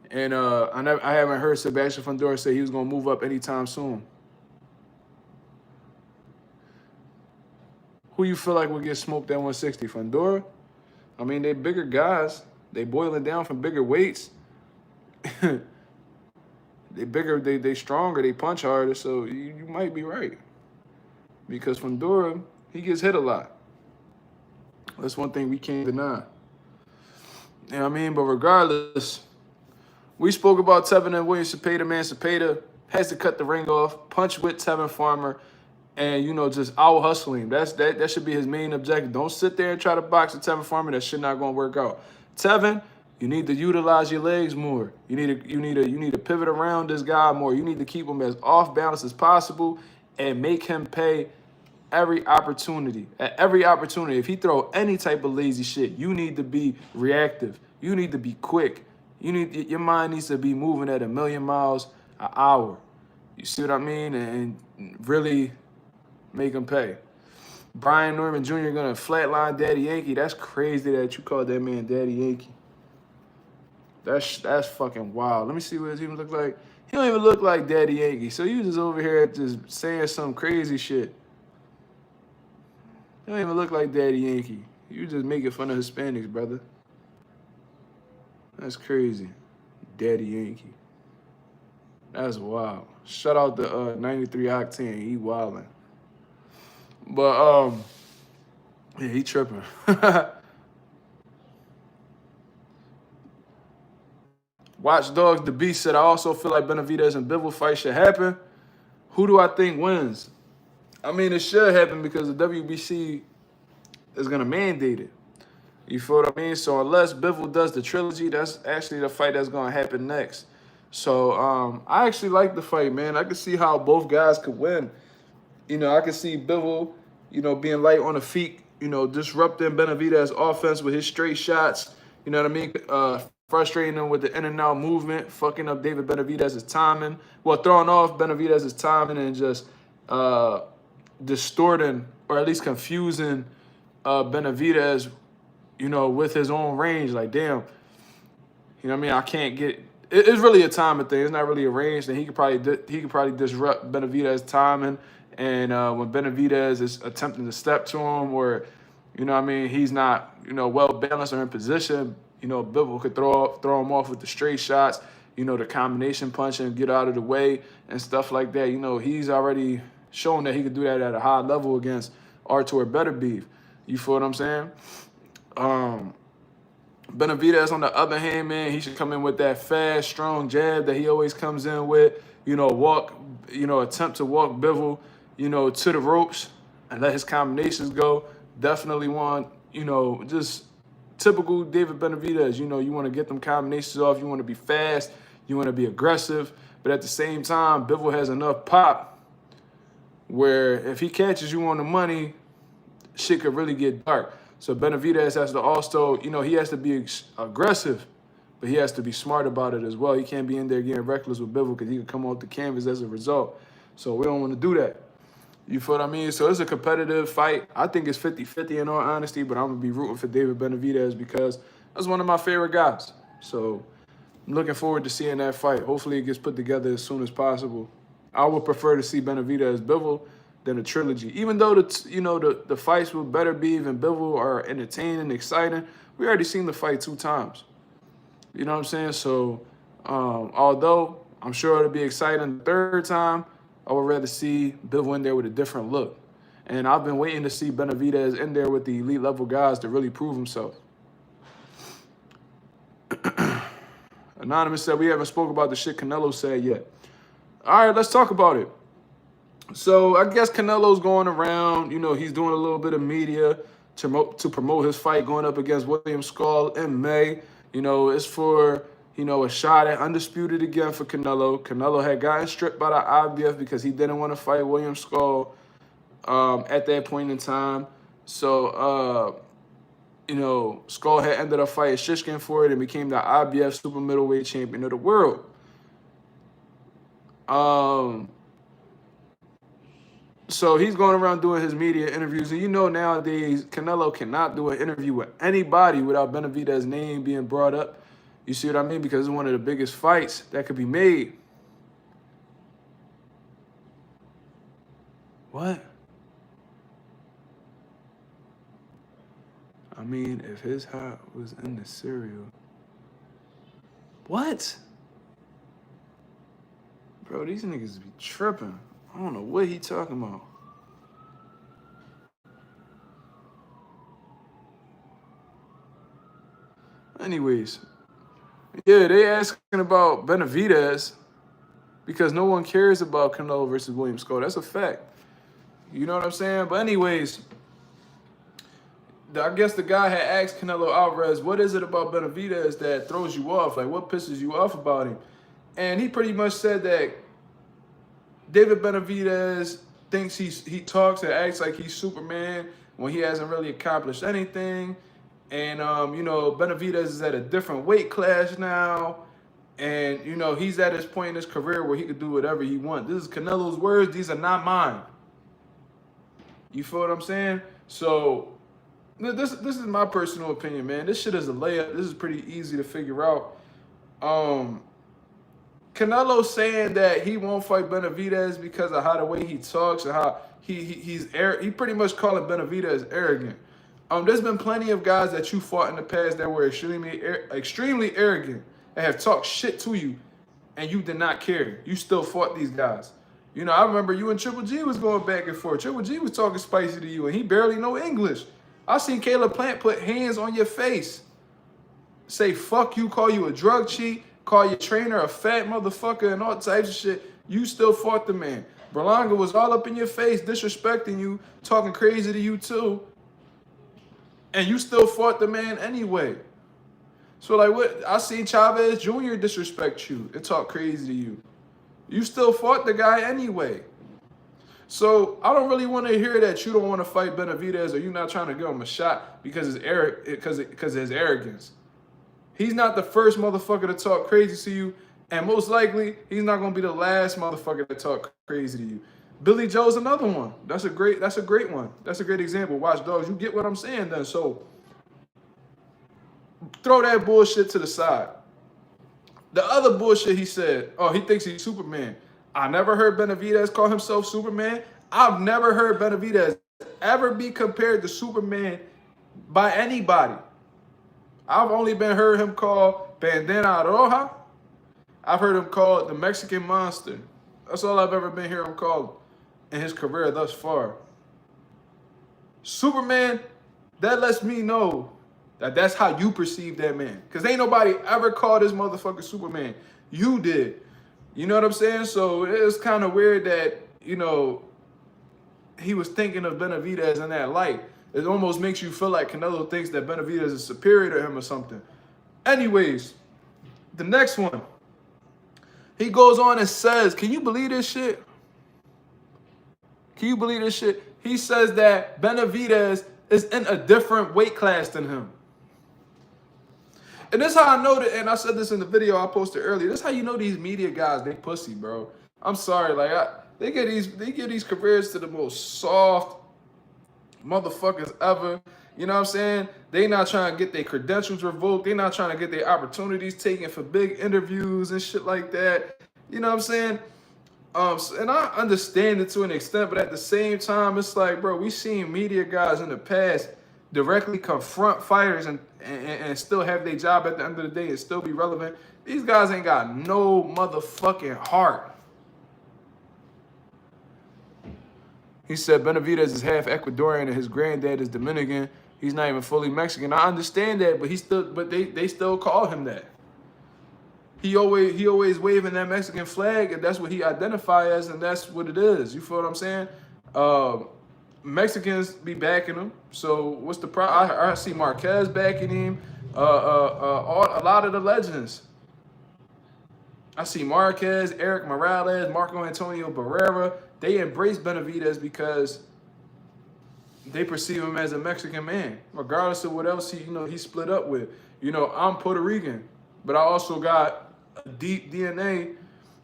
And I haven't heard Sebastian Fundora say he was going to move up anytime soon. Who you feel like will get smoked at 160? Fundora? I mean, they bigger guys. They boiling down from bigger weights. They bigger, they stronger, they punch harder, so you might be right. Because Fundora, he gets hit a lot. That's one thing we can't deny. You know what I mean? But regardless, we spoke about Tevin and William Zepeda, man. Zepeda has to cut the ring off, punch with Tevin Farmer, and, just out-hustling. That should be his main objective. Don't sit there and try to box with Tevin Farmer. That shit not going to work out. Tevin, you need to utilize your legs more. You need to pivot around this guy more. You need to keep him as off balance as possible and make him pay every opportunity. At every opportunity, if he throw any type of lazy shit, you need to be reactive. You need to be quick. Your mind needs to be moving at 1,000,000 miles an hour. You see what I mean? And really make him pay. Brian Norman Jr. gonna flatline Daddy Yankee. That's crazy that you called that man Daddy Yankee. That's fucking wild. Let me see what it even look like. He don't even look like Daddy Yankee. So you just over here just saying some crazy shit. He don't even look like Daddy Yankee. You just making fun of Hispanics, brother. That's crazy. Daddy Yankee. That's wild. Shout out to 93 Octane. He wildin'. But yeah, he tripping. Watch Dogs The Beast said, I also feel like Benavidez and Bivol fight should happen. Who do I think wins? I mean, it should happen because the WBC is going to mandate it. You feel what I mean? So unless Bivol does the trilogy, that's actually the fight that's going to happen next. So I actually like the fight, man. I can see how both guys could win. You know, I can see Bivol, you know, being light on the feet, you know, disrupting Benavidez's offense with his straight shots. You know what I mean? Frustrating him with the in and out movement, fucking up David Benavidez's timing. Well, throwing off Benavidez's timing and just distorting or at least confusing Benavidez, you know, with his own range. Like, damn, you know what I mean? I can't get. It's really a timing thing. It's not really a range. And he could probably disrupt Benavidez's timing. And when Benavidez is attempting to step to him, or you know what I mean, he's not, you know, well balanced or in position. You know, Bivol could throw him off with the straight shots, you know, the combination punch and get out of the way and stuff like that. You know, he's already shown that he could do that at a high level against Artur Beterbiev. You feel what I'm saying? Benavidez, on the other hand, man, he should come in with that fast, strong jab that he always comes in with. You know, attempt to walk Bivol, you know, to the ropes and let his combinations go. Definitely want, you know, just typical David Benavidez. You know, you want to get them combinations off. You want to be fast. You want to be aggressive. But at the same time, Bivol has enough pop where if he catches you on the money, shit could really get dark. So Benavidez has to also, you know, he has to be aggressive, but he has to be smart about it as well. He can't be in there getting reckless with Bivol because he could come off the canvas as a result. So we don't want to do that. You feel what I mean? So it's a competitive fight. I think it's 50-50 in all honesty, but I'm going to be rooting for David Benavidez because that's one of my favorite guys. So I'm looking forward to seeing that fight. Hopefully it gets put together as soon as possible. I would prefer to see Benavidez Bivol than a trilogy. Even though the fights with Beterbiev and Bivol are entertaining and exciting, we already seen the fight 2 times. You know what I'm saying? So although I'm sure it'll be exciting the 3rd time, I would rather see Bivol in there with a different look. And I've been waiting to see Benavidez in there with the elite level guys to really prove himself. Anonymous said, we haven't spoke about the shit Canelo said yet. All right, let's talk about it. So I guess Canelo's going around, you know, he's doing a little bit of media to promote his fight going up against William Skull in May. You know, it's for, you know, a shot at undisputed again for Canelo. Canelo had gotten stripped by the IBF because he didn't want to fight William Skull at that point in time. So, you know, Skull had ended up fighting Shishkin for it and became the IBF super middleweight champion of the world. So he's going around doing his media interviews. And you know nowadays, Canelo cannot do an interview with anybody without Benavidez's name being brought up. You see what I mean? Because it's one of the biggest fights that could be made. What? I mean, if his heart was in the cereal. What? Bro, these niggas be tripping. I don't know what he talking about. Anyways, yeah, they asking about Benavidez because no one cares about Canelo versus William Skull. That's a fact. You know what I'm saying? But anyways, I guess the guy had asked Canelo Alvarez, what is it about Benavidez that throws you off? Like, what pisses you off about him? And he pretty much said that David Benavidez thinks he talks and acts like he's Superman when he hasn't really accomplished anything. And you know, Benavidez is at a different weight class now. And, you know, he's at his point in his career where he could do whatever he wants. This is Canelo's words. These are not mine. You feel what I'm saying? So this is my personal opinion, man. This shit is a layup. This is pretty easy to figure out. Canelo saying that he won't fight Benavidez because of how the way he talks and how he pretty much calling Benavidez arrogant. There's been plenty of guys that you fought in the past that were extremely arrogant and have talked shit to you, and you did not care. You still fought these guys. You know, I remember you and Triple G was going back and forth. Triple G was talking spicy to you, and he barely know English. I seen Caleb Plant put hands on your face, say fuck you, call you a drug cheat, call your trainer a fat motherfucker, and all types of shit. You still fought the man. Berlanga was all up in your face, disrespecting you, talking crazy to you too, and you still fought the man anyway. So, like, what? I seen Chavez Jr. disrespect you and talk crazy to you. You still fought the guy anyway. So, I don't really want to hear that you don't want to fight Benavidez or you're not trying to give him a shot because of his arrogance. He's not the first motherfucker to talk crazy to you, and most likely, he's not going to be the last motherfucker to talk crazy to you. Billy Joe's another one. That's a great one. That's a great example. Watch Dogs. You get what I'm saying then. So, throw that bullshit to the side. The other bullshit he said, oh, he thinks he's Superman. I never heard Benavidez call himself Superman. I've never heard Benavidez ever be compared to Superman by anybody. I've only heard him call Bandana Roja. I've heard him called the Mexican Monster. That's all I've ever been hearing him called in his career thus far. Superman, that lets me know that's how you perceive that man. Because ain't nobody ever called this motherfucker Superman. You did. You know what I'm saying? So it's kind of weird that, you know, he was thinking of Benavidez in that light. It almost makes you feel like Canelo thinks that Benavidez is superior to him or something. Anyways, the next one. He goes on and says, can you believe this shit? Can you believe this shit? He says that Benavidez is in a different weight class than him. And this is how I know that, and I said this in the video I posted earlier, this is how you know these media guys, they pussy, bro. I'm sorry, like, they give these careers to the most soft motherfuckers ever. You know what I'm saying? They not trying to get their credentials revoked. They not trying to get their opportunities taken for big interviews and shit like that. You know what I'm saying? And I understand it to an extent, but at the same time, it's like, bro, we seen media guys in the past directly confront fighters and still have their job at the end of the day and still be relevant. These guys ain't got no motherfucking heart. He said Benavidez is half Ecuadorian and his granddad is Dominican. He's not even fully Mexican. I understand that, but they still call him that. He always waving that Mexican flag, and that's what he identifies as, and that's what it is. You feel what I'm saying? Mexicans be backing him. So what's the problem? I see Marquez backing him. A lot of the legends. I see Marquez, Eric Morales, Marco Antonio Barrera. They embrace Benavidez because they perceive him as a Mexican man, regardless of what else he split up with. You know, I'm Puerto Rican, but I also got a deep DNA.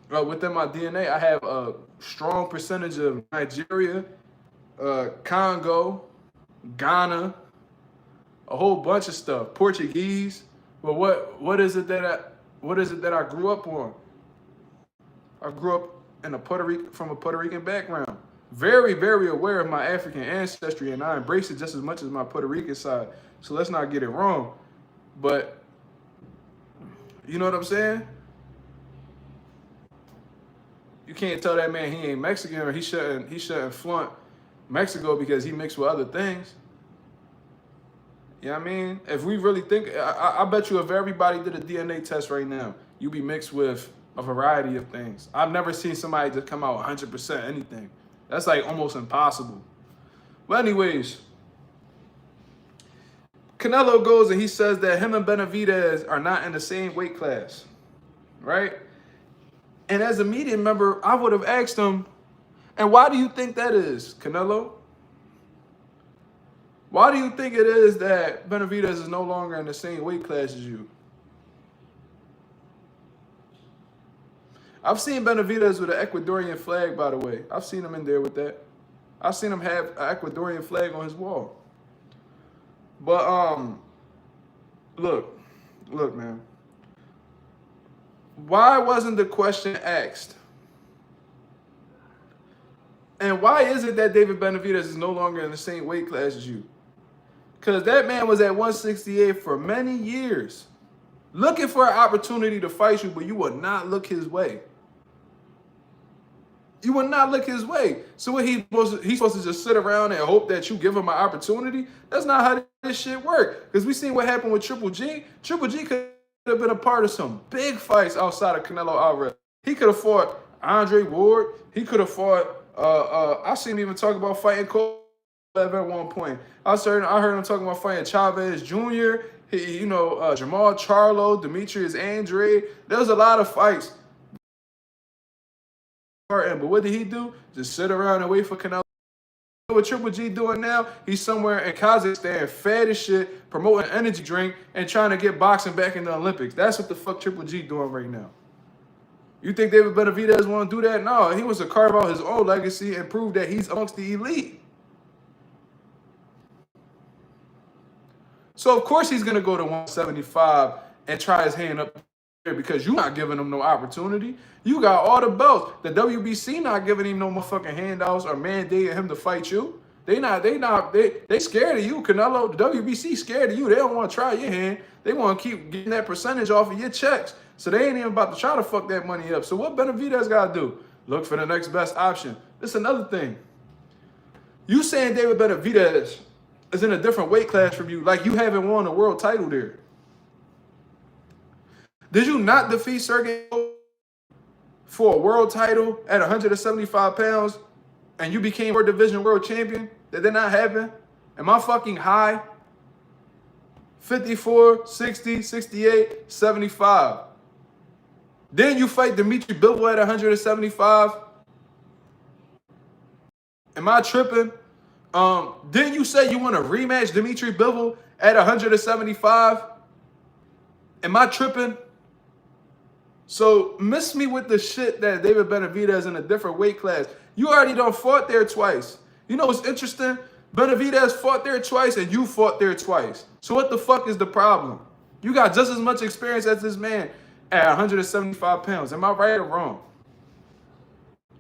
Within my DNA, I have a strong percentage of Nigeria, Congo, Ghana, a whole bunch of stuff. Portuguese. But what is it that I grew up on? I grew up from a Puerto Rican background. Very, very aware of my African ancestry, and I embrace it just as much as my Puerto Rican side. So let's not get it wrong. But you know what I'm saying? You can't tell that man he ain't Mexican or he shouldn't flaunt Mexico because he mixed with other things. You know what I mean? If we really think, I bet you if everybody did a DNA test right now, you'd be mixed with a variety of things. I've never seen somebody just come out 100% anything. That's like almost impossible. But anyways, Canelo goes and he says that him and Benavidez are not in the same weight class, right? And as a media member, I would have asked him, And why do you think that is, Canelo? Why do you think it is that Benavidez is no longer in the same weight class as you? I've seen Benavidez with an Ecuadorian flag, by the way. I've seen him in there with that. I've seen him have an Ecuadorian flag on his wall. But, look, man. Why wasn't the question asked? And why is it that David Benavidez is no longer in the same weight class as you? Because that man was at 168 for many years, looking for an opportunity to fight you, but you would not look his way. You would not look his way. So what he's supposed to just sit around and hope that you give him an opportunity? That's not how this shit work. Because we seen what happened with Triple G. Triple G could have been a part of some big fights outside of Canelo Alvarez. He could have fought Andre Ward. He could have fought. I seen him even talk about fighting Kovalev at one point. I heard him talking about fighting Chavez Jr. Jamal Charlo, Demetrius Andre. There was a lot of fights. But what did he do? Just sit around and wait for Canelo. What Triple G doing now? He's somewhere in Kazakhstan, fat as shit, promoting an energy drink and trying to get boxing back in the Olympics. That's what the fuck Triple G doing right now. You think David Benavidez want to do that? No, he wants to carve out his own legacy and prove that he's amongst the elite. So of course he's gonna go to 175 and try his hand up there because you're not giving him no opportunity. You got all the belts. The WBC not giving him no motherfucking handouts or mandating him to fight you. They scared of you, Canelo. The WBC scared of you. They don't want to try your hand. They want to keep getting that percentage off of your checks. So they ain't even about to try to fuck that money up. So what Benavidez got to do? Look for the next best option. This is another thing. You saying David Benavidez is in a different weight class from you, like you haven't won a world title there. Did you not defeat Sergey for a world title at 175 pounds and you became world division world champion? That did not happen? Am I fucking high? 54, 60, 68, 75. Then you fight Demetri Bivol at 175. Am I tripping? Didn't you say you want to rematch Demetri Bivol at 175? Am I tripping? So miss me with the shit that David Benavidez in a different weight class. You already done fought there twice. You know what's interesting? Benavidez fought there twice and you fought there twice. So what the fuck is the problem? You got just as much experience as this man at 175 pounds. Am I right or wrong?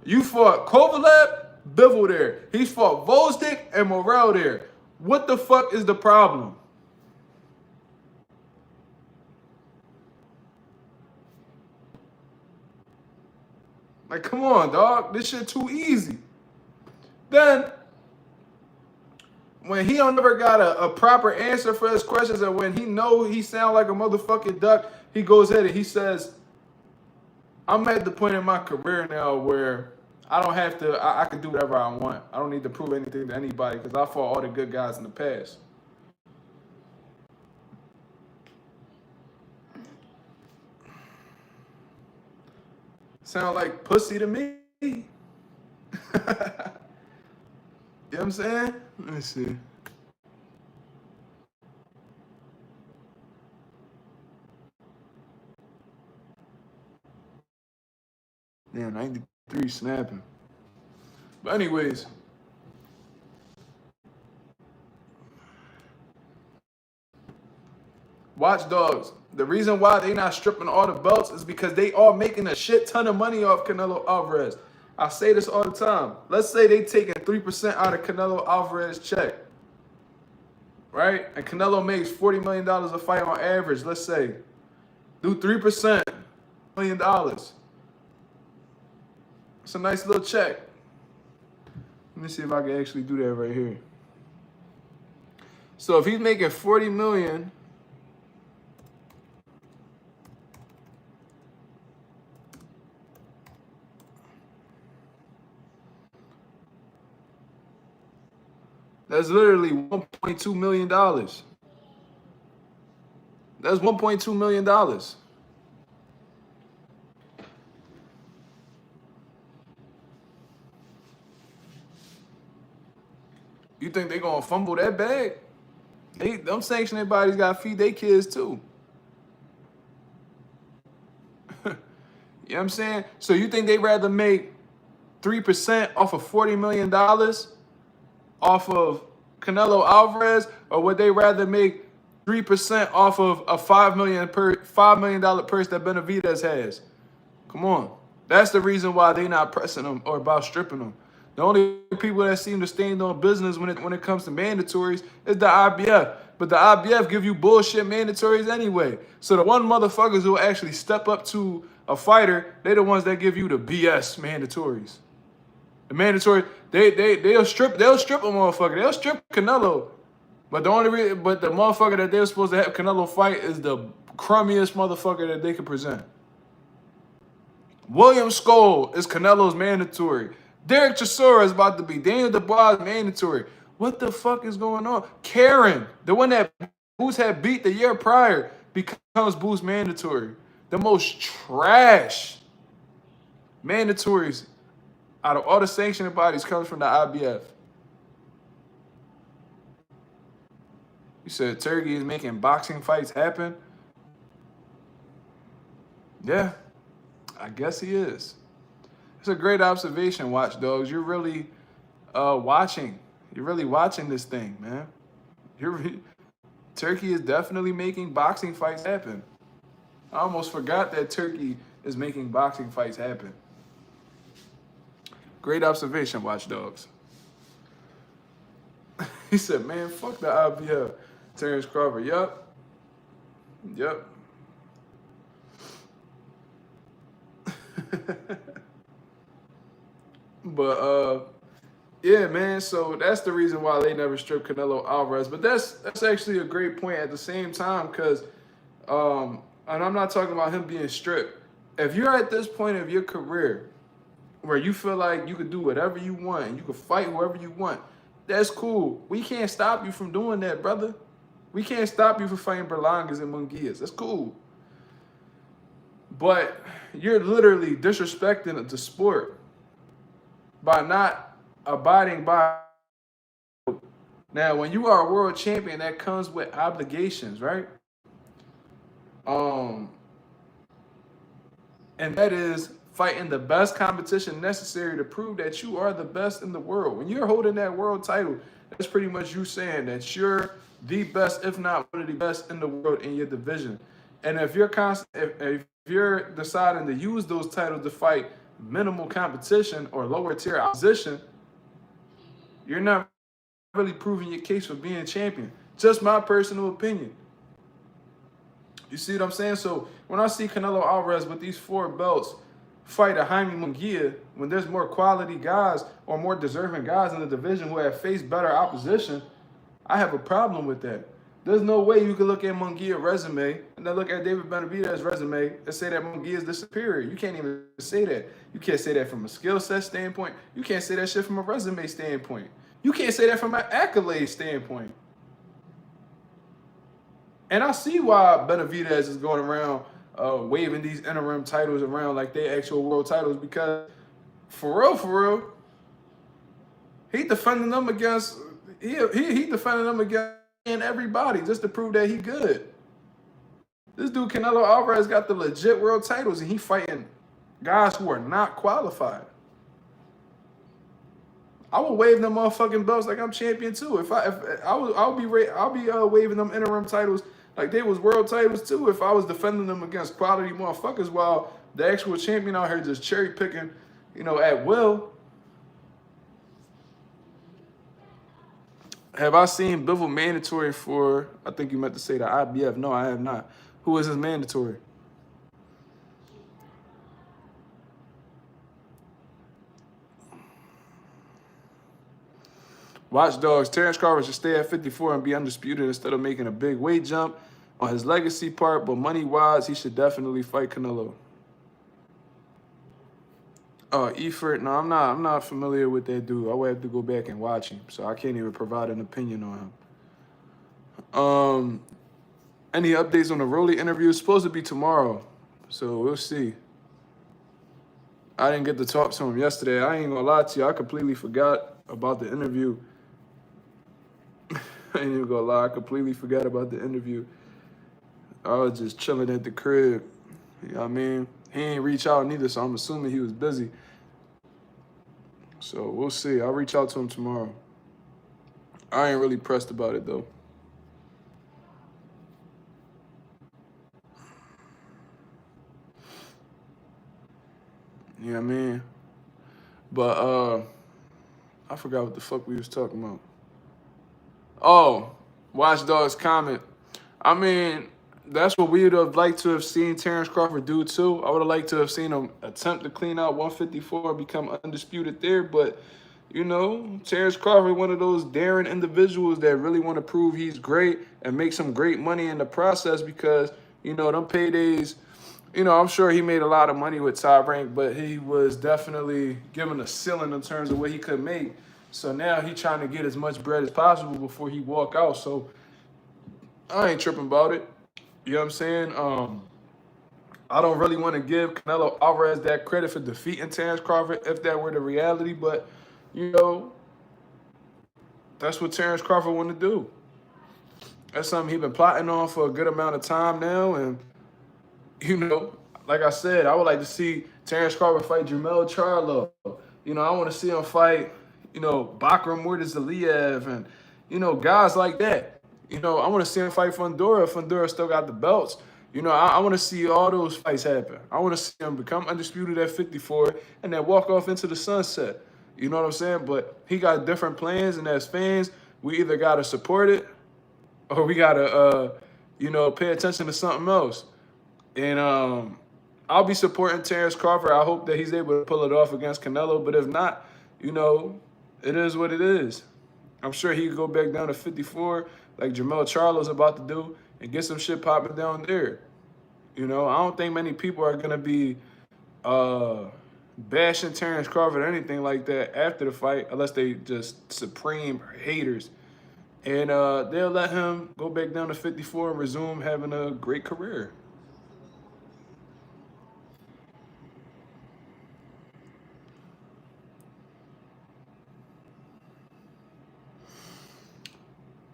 You fought Kovalev, Bivol there. He fought Volzdik and Morrell there. What the fuck is the problem? Like, come on, dog. This shit too easy. Then, when he don't never got a proper answer for his questions, and when he know he sound like a motherfucking duck, he goes ahead and he says, I'm at the point in my career now where I don't have to, I can do whatever I want. I don't need to prove anything to anybody because I fought all the good guys in the past. Sound like pussy to me. You know what I'm saying? Let me see. Damn, 93 snapping. But anyways. Watch Dogs. The reason why they not stripping all the belts is because they all making a shit ton of money off Canelo Alvarez. I say this all the time. Let's say they taking 3% out of Canelo Alvarez check. Right? And Canelo makes $40 million a fight on average, let's say. Do 3%, $1 million. It's a nice little check. Let me see if I can actually do that right here. So if he's making $40 million, that's literally $1.2 million. That's $1.2 million. You think they gonna fumble that bag? Them sanctioning bodies gotta feed their kids too. You know what I'm saying? So you think they rather make 3% off of $40 million off of Canelo Alvarez, or would they rather make 3% off of a $5 million purse that Benavidez has? Come on. That's the reason why they not pressing them or about stripping them. The only people that seem to stand on business when it comes to mandatories is the IBF. But the IBF give you bullshit mandatories anyway. So the one motherfuckers who actually step up to a fighter, they the ones that give you the BS mandatories. The mandatory, they'll strip a motherfucker. They'll strip Canelo. But the motherfucker that they're supposed to have Canelo fight is the crummiest motherfucker that they could present. William Skoll is Canelo's mandatory. Derek Chisora is about to be. Daniel Dubois is mandatory. What the fuck is going on? Karen, the one that Boots had beat the year prior, becomes Boots mandatory. The most trash mandatories out of all the sanctioning bodies comes from the IBF. You said Turkey is making boxing fights happen? Yeah, I guess he is. It's a great observation, Watchdogs. You're really watching. You're really watching this thing, man. Turkey is definitely making boxing fights happen. I almost forgot that Turkey is making boxing fights happen. Great observation, Watchdogs. He said, man, fuck the IBF. Terrence Crawford, yup. But yeah, man, so that's the reason why they never stripped Canelo Alvarez. But that's actually a great point at the same time, because and I'm not talking about him being stripped. If you're at this point of your career where you feel like you could do whatever you want and you can fight whoever you want, that's cool. We can't stop you from doing that, brother. We can't stop you from fighting Berlangas and Munguias. That's cool. But you're literally disrespecting the sport by not abiding by. Now, when you are a world champion, that comes with obligations, right? And that is fighting the best competition necessary to prove that you are the best in the world. When you're holding that world title, that's pretty much you saying that you're the best, if not one of the best in the world in your division. And if you're if you're deciding to use those titles to fight minimal competition or lower tier opposition, you're not really proving your case for being champion. Just my personal opinion. You see what I'm saying? So when I see Canelo Alvarez with these 4 belts fight a Jaime Munguia, when there's more quality guys or more deserving guys in the division who have faced better opposition, I have a problem with that. There's no way you can look at Munguia's resume and then look at David Benavidez's resume and say that Munguia is the superior. You can't even say that. You can't say that from a skill set standpoint. You can't say that shit from a resume standpoint. You can't say that from an accolade standpoint. And I see why Benavidez is going around waving these interim titles around like they actual world titles, because for real, he defending them against he defending them against everybody just to prove that he good. This dude Canelo Alvarez got the legit world titles and he fighting guys who are not qualified. I will wave them motherfucking belts like I'm champion too. I'll be waving them interim titles like they was world titles too if I was defending them against quality motherfuckers, while the actual champion out here just cherry picking, at will. Have I seen Bivol mandatory for, I think you meant to say the IBF. No, I have not. Who is his mandatory? Watchdogs, Terrence Crawford should stay at 54 and be undisputed instead of making a big weight jump on his legacy part, but money-wise, he should definitely fight Canelo. Efert, no, I'm not familiar with that dude. I would have to go back and watch him, so I can't even provide an opinion on him. Any updates on the Rolly interview? It's supposed to be tomorrow, so we'll see. I didn't get to talk to him yesterday. I ain't gonna lie to you, I completely forgot about the interview. I ain't even gonna lie, I completely forgot about the interview. I was just chilling at the crib. You know what I mean? He ain't reach out neither, so I'm assuming he was busy. So we'll see. I'll reach out to him tomorrow. I ain't really pressed about it though. You know what I mean? But I forgot what the fuck we was talking about. Oh, Watchdog's comment. I mean, that's what we would have liked to have seen Terrence Crawford do too. I would have liked to have seen him attempt to clean out 154, become undisputed there. But, you know, Terrence Crawford, one of those daring individuals that really want to prove he's great and make some great money in the process because, you know, them paydays, you know, I'm sure he made a lot of money with Top Rank, but he was definitely given a ceiling in terms of what he could make. So now he's trying to get as much bread as possible before he walk out. So I ain't tripping about it. You know what I'm saying? I don't really want to give Canelo Alvarez that credit for defeating Terrence Crawford if that were the reality, but you know, that's what Terrence Crawford want to do. That's something he's been plotting on for a good amount of time now, and you know, like I said, I would like to see Terrence Crawford fight Jermell Charlo. You know, I want to see him fight, you know, Bakram Murtazaliev and, you know, guys like that. You know, I want to see him fight Fundora. Fundora still got the belts. You know, I want to see all those fights happen. I want to see him become undisputed at 54 and then walk off into the sunset. You know what I'm saying? But he got different plans, and as fans, we either got to support it or we got to, you know, pay attention to something else. And I'll be supporting Terrence Crawford. I hope that he's able to pull it off against Canelo. But if not, you know, it is what it is. I'm sure he could go back down to 54 like Jermell Charlo's about to do and get some shit popping down there. You know, I don't think many people are going to be bashing Terrence Crawford or anything like that after the fight unless they just supreme haters. And they'll let him go back down to 54 and resume having a great career.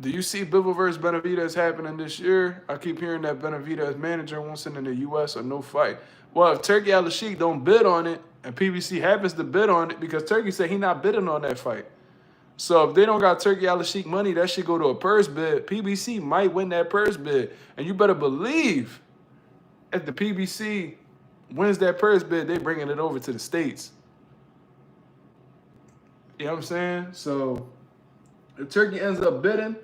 Do you see Bivol versus Benavidez happening this year? I keep hearing that Benavidez manager wants it in the U.S. or no fight. Well, if Turkey Al-Sheikh don't bid on it, and PBC happens to bid on it, because Turkey said he not bidding on that fight. So if they don't got Turkey Al-Sheikh money, that should go to a purse bid. PBC might win that purse bid. And you better believe if the PBC wins that purse bid, they bringing it over to the States. You know what I'm saying? So if Turkey ends up bidding,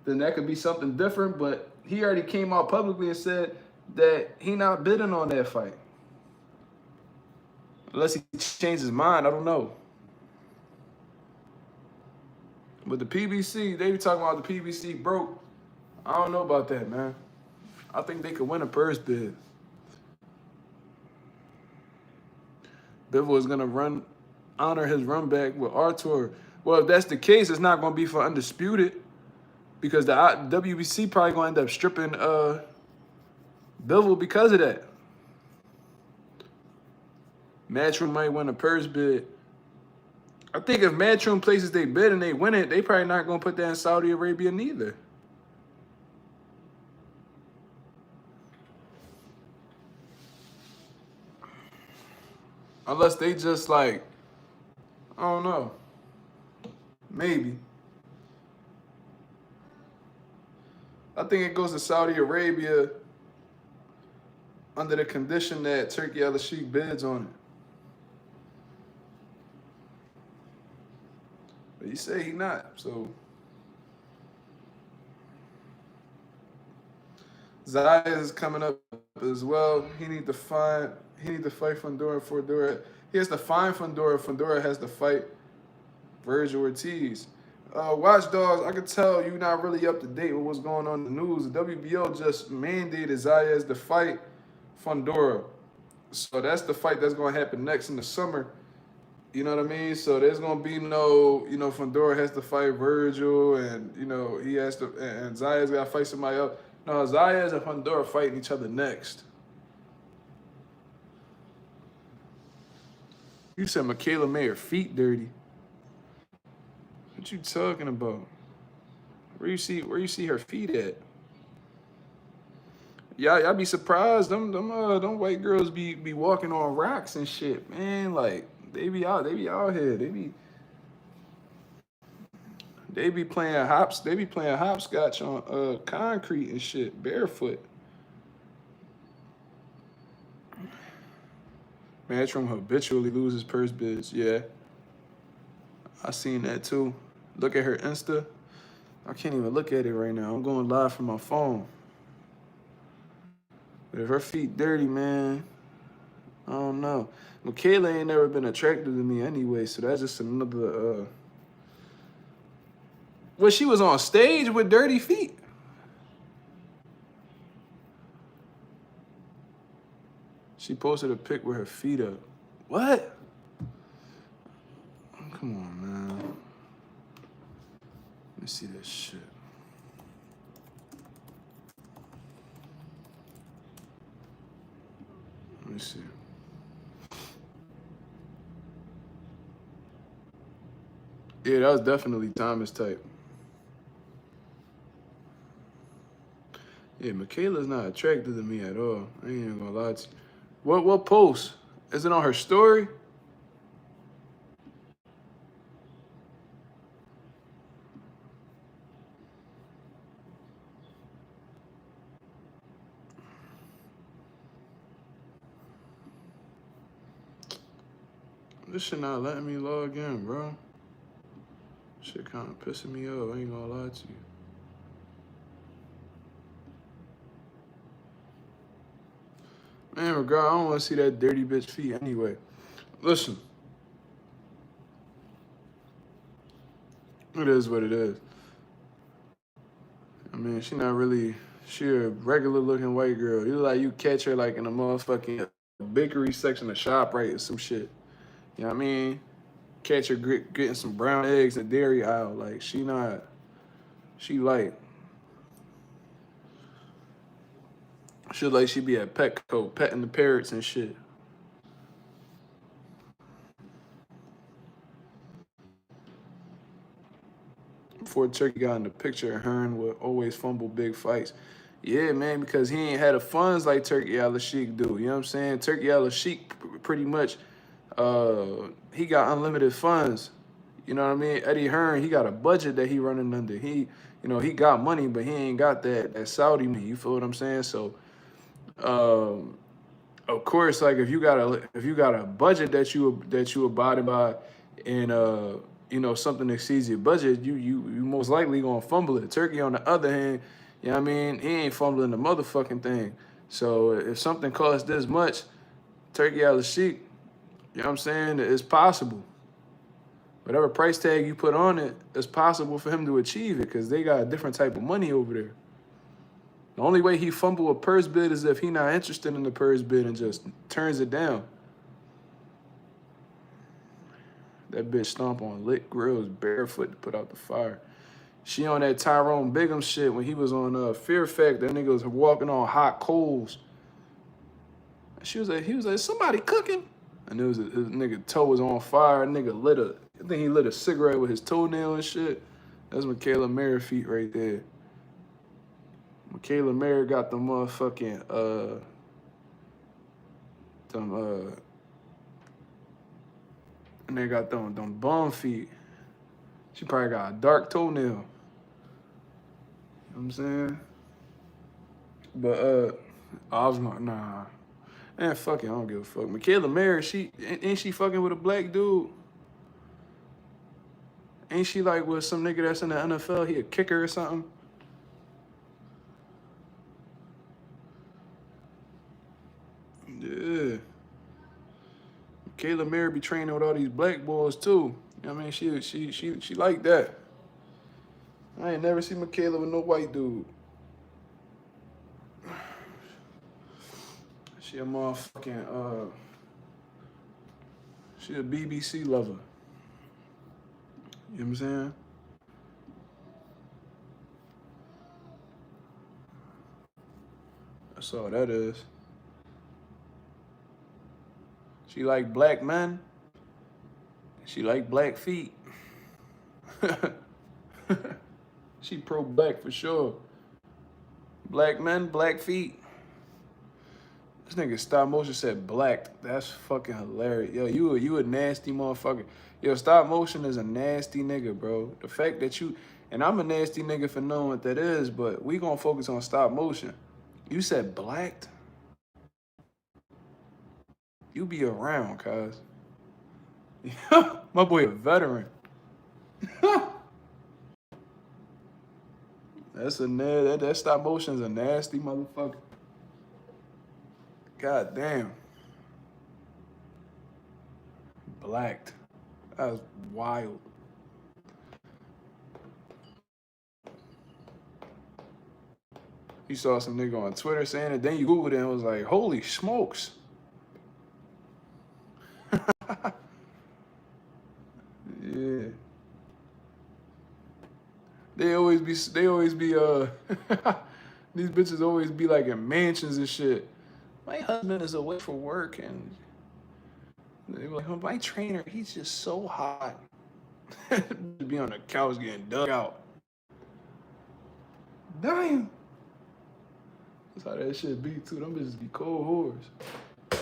then that could be something different. But he already came out publicly and said that he not bidding on that fight. Unless he changed his mind, I don't know. But the PBC, they be talking about the PBC broke. I don't know about that, man. I think they could win a purse bid. Bivol is gonna honor his run back with Artur. Well, if that's the case, it's not gonna be for undisputed because the WBC probably gonna end up stripping Bivol because of that. Matchroom might win a purse bid. I think if Matchroom places they bid and they win it, they probably not gonna put that in Saudi Arabia neither. Unless they just like, I don't know. Maybe. I think it goes to Saudi Arabia under the condition that Turkey Al-Sheikh bids on it. But he say he not, so. Zayas is coming up as well. He need to fight Fundora and Fundora. He has to find Fundora. Fundora has to fight Virgil Ortiz. Watchdogs, I can tell you're not really up to date with what's going on in the news. The WBO just mandated Zayas to fight Fundora. So that's the fight that's going to happen next in the summer. You know what I mean? So there's going to be no, you know, Fundora has to fight Virgil and, you know, he has to, and Zayas got to fight somebody else. No, Zayas and Fundora fighting each other next. You said Michaela made her feet dirty. What you talking about? Where you see her feet at? Y'all be surprised. Them white girls be walking on rocks and shit, man. Like they be out here. They be playing hopscotch on concrete and shit, barefoot. Matchroom habitually loses purse bids. Yeah, I seen that too. Look at her Insta. I can't even look at it right now. I'm going live from my phone. But if her feet dirty, man, I don't know. Michaela ain't never been attracted to me anyway, so that's just another. Well, she was on stage with dirty feet. She posted a pic with her feet up. What? Come on, man. Let me see this shit. Let me see. Yeah, that was definitely Thomas type. Yeah, Michaela's not attracted to me at all. I ain't even gonna lie to you. What post? Is it on her story? This shit not letting me log in, bro. Shit kind of pissing me off. I ain't gonna lie to you. Man, regard, I don't want to see that dirty bitch feet anyway. Listen. It is what it is. I mean, she a regular looking white girl. You like you catch her like in a motherfucking bakery section of ShopRite or some shit. You know what I mean? Catch her getting some brown eggs in the dairy aisle. Like, she light. She like she be at Petco petting the parrots and shit. Before Turkey got in the picture, Hearn would always fumble big fights. Yeah, man, because he ain't had the funds like Turkey Al-Sheikh do. You know what I'm saying? Turkey Al-Sheikh pretty much, he got unlimited funds. You know what I mean? Eddie Hearn, he got a budget that he running under. He got money, but he ain't got that Saudi money. You feel what I'm saying? So, of course, like if you got a budget that you abiding by, and something exceeds your budget, you most likely gonna fumble it. Turkey, on the other hand, you know what I mean, he ain't fumbling the motherfucking thing. So if something costs this much, Turkey Al-Sheikh, you know what I'm saying, it's possible. Whatever price tag you put on it, it's possible for him to achieve it because they got a different type of money over there. The only way he fumble a purse bid is if he not interested in the purse bid and just turns it down. That bitch stomp on lit grills barefoot to put out the fire. She on that Tyrone Bigham shit when he was on Fear Fact. That nigga was walking on hot coals. He was like, somebody cooking? And his nigga toe was on fire. Nigga I think he lit a cigarette with his toenail and shit. That's Michaela Mary feet right there. Michaela Mary got the motherfucking and they got them bum feet. She probably got a dark toenail. You know what I'm saying? But I was like, nah. Man, fuck it, I don't give a fuck. Michaela Mary, ain't she fucking with a black dude? Ain't she like with some nigga that's in the NFL? He a kicker or something? Yeah. Michaela Mary be training with all these black boys too. You know what I mean? She like that. I ain't never seen Michaela with no white dude. She a motherfucking she a BBC lover. You know what I'm saying? That's all that is. She like black men. She like black feet. She pro-black for sure. Black men, black feet. This nigga stop motion said blacked. That's fucking hilarious. Yo, you a nasty motherfucker. Yo, stop motion is a nasty nigga, bro. The fact that you, and I'm a nasty nigga for knowing what that is, but we gonna focus on stop motion. You said blacked? You be around, cuz. My boy a veteran. That's a that stop motion is a nasty motherfucker. God damn. Blacked. That was wild. You saw some nigga on Twitter saying it, then you Googled it and was like, holy smokes. Yeah. They always be these bitches always be like in mansions and shit. My husband is away for work and they were like, oh, my trainer, he's just so hot. Be on the couch getting dug out. Damn. That's how that shit be too. Them bitches be cold whores.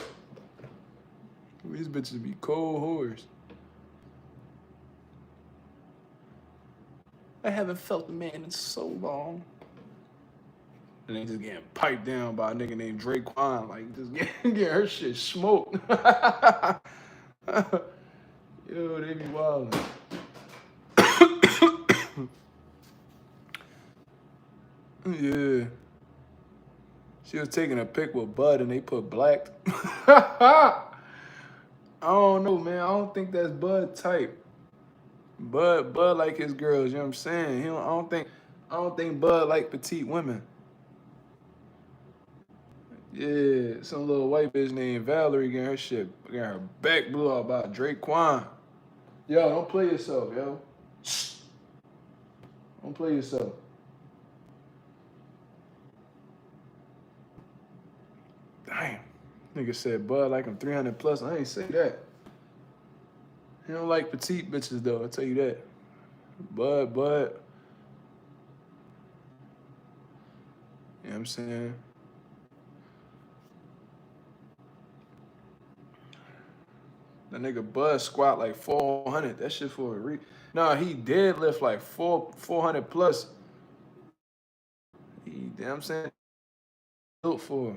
These bitches be cold whores. I haven't felt the man in so long. And they just getting piped down by a nigga named Draquan, like just getting her shit smoked. Yo, they be wildin'. Yeah. She was taking a pic with Bud and they put blacked. I don't know, man. I don't think that's Bud type. Bud like his girls, you know what I'm saying? I don't think Bud like petite women. Yeah, some little white bitch named Valerie getting her back blew out by Draquan. Yo, don't play yourself, yo. Don't play yourself. Damn. Nigga said Bud like him 300 plus. I ain't say that. He don't like petite bitches though, I'll tell you that. Bud. You know what I'm saying? That nigga Bud squat like 400. That shit for a Nah, he deadlift like 400 plus. You know what I'm saying? Built for.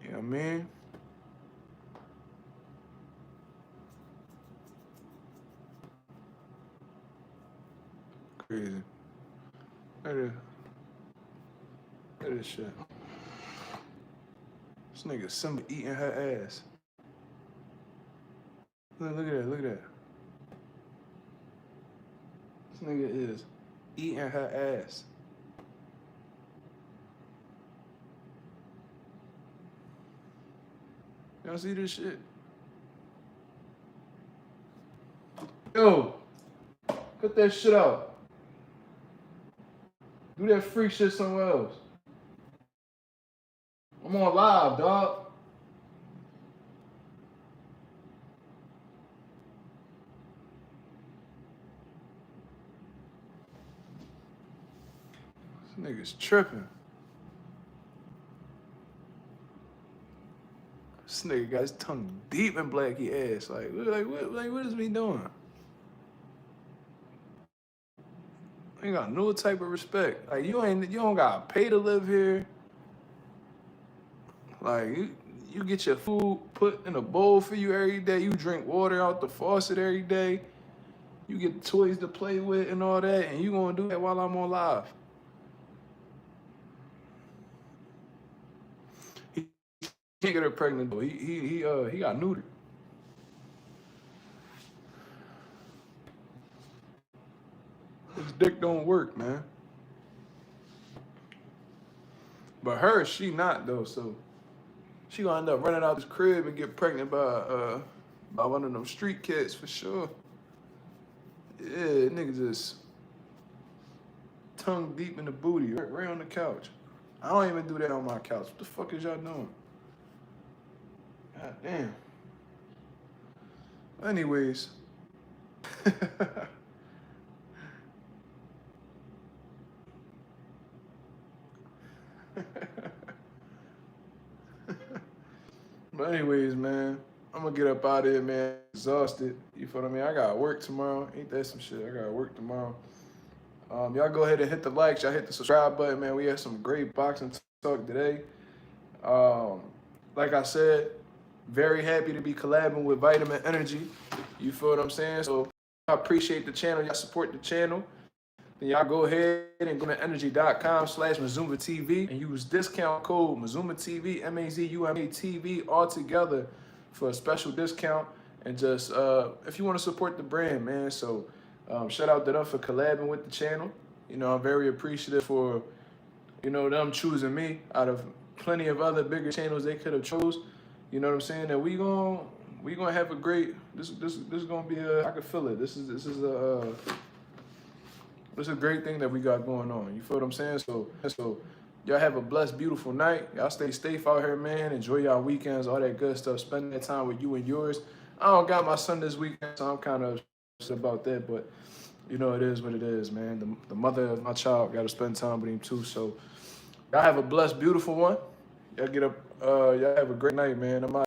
You know what I mean? Crazy. Look at this shit. This nigga Simba eating her ass. Look at that. This nigga is eating her ass. Y'all see this shit? Yo, cut that shit out. Do that freak shit somewhere else. I'm on live, dog. This nigga's tripping. This nigga got his tongue deep in blacky ass. What is he doing? Ain't got no type of respect. Like you don't gotta pay to live here. Like you get your food put in a bowl for you every day. You drink water out the faucet every day. You get toys to play with and all that, and you gonna do that while I'm on live. He can't get her pregnant though. He got neutered. His dick don't work, man. But her, she not though, so she gonna end up running out this crib and get pregnant by one of them street cats for sure. Yeah, nigga just tongue deep in the booty, right on the couch. I don't even do that on my couch. What the fuck is y'all doing? God damn. Anyways. But anyways, man, I'm gonna get up out of here, man. Exhausted. You feel what I mean? I got work tomorrow. Ain't that some shit? I got work tomorrow. Y'all go ahead and hit the likes. Y'all hit the subscribe button, man. We had some great boxing talk today. Like I said, very happy to be collabing with Vitamin Energy. You feel what I'm saying? So I appreciate the channel. Y'all support the channel. Then y'all go ahead and go to energy.com/MazumaTV and use discount code MazumaTV, MazumaTV all together for a special discount. And just, if you want to support the brand, man. So shout out to them for collabing with the channel. You know, I'm very appreciative for, you know, them choosing me out of plenty of other bigger channels they could have chose. You know what I'm saying? And we gonna have a great, this is gonna be I can feel it. This is a great thing that we got going on. You feel what I'm saying? So y'all have a blessed, beautiful night. Y'all stay safe out here, man. Enjoy y'all weekends, all that good stuff. Spend that time with you and yours. I don't got my son this weekend, so I'm kind of upset about that, but you know, it is what it is, man. The mother of my child got to spend time with him too. So y'all have a blessed, beautiful one. Y'all get up. Y'all have a great night, man. I'm out.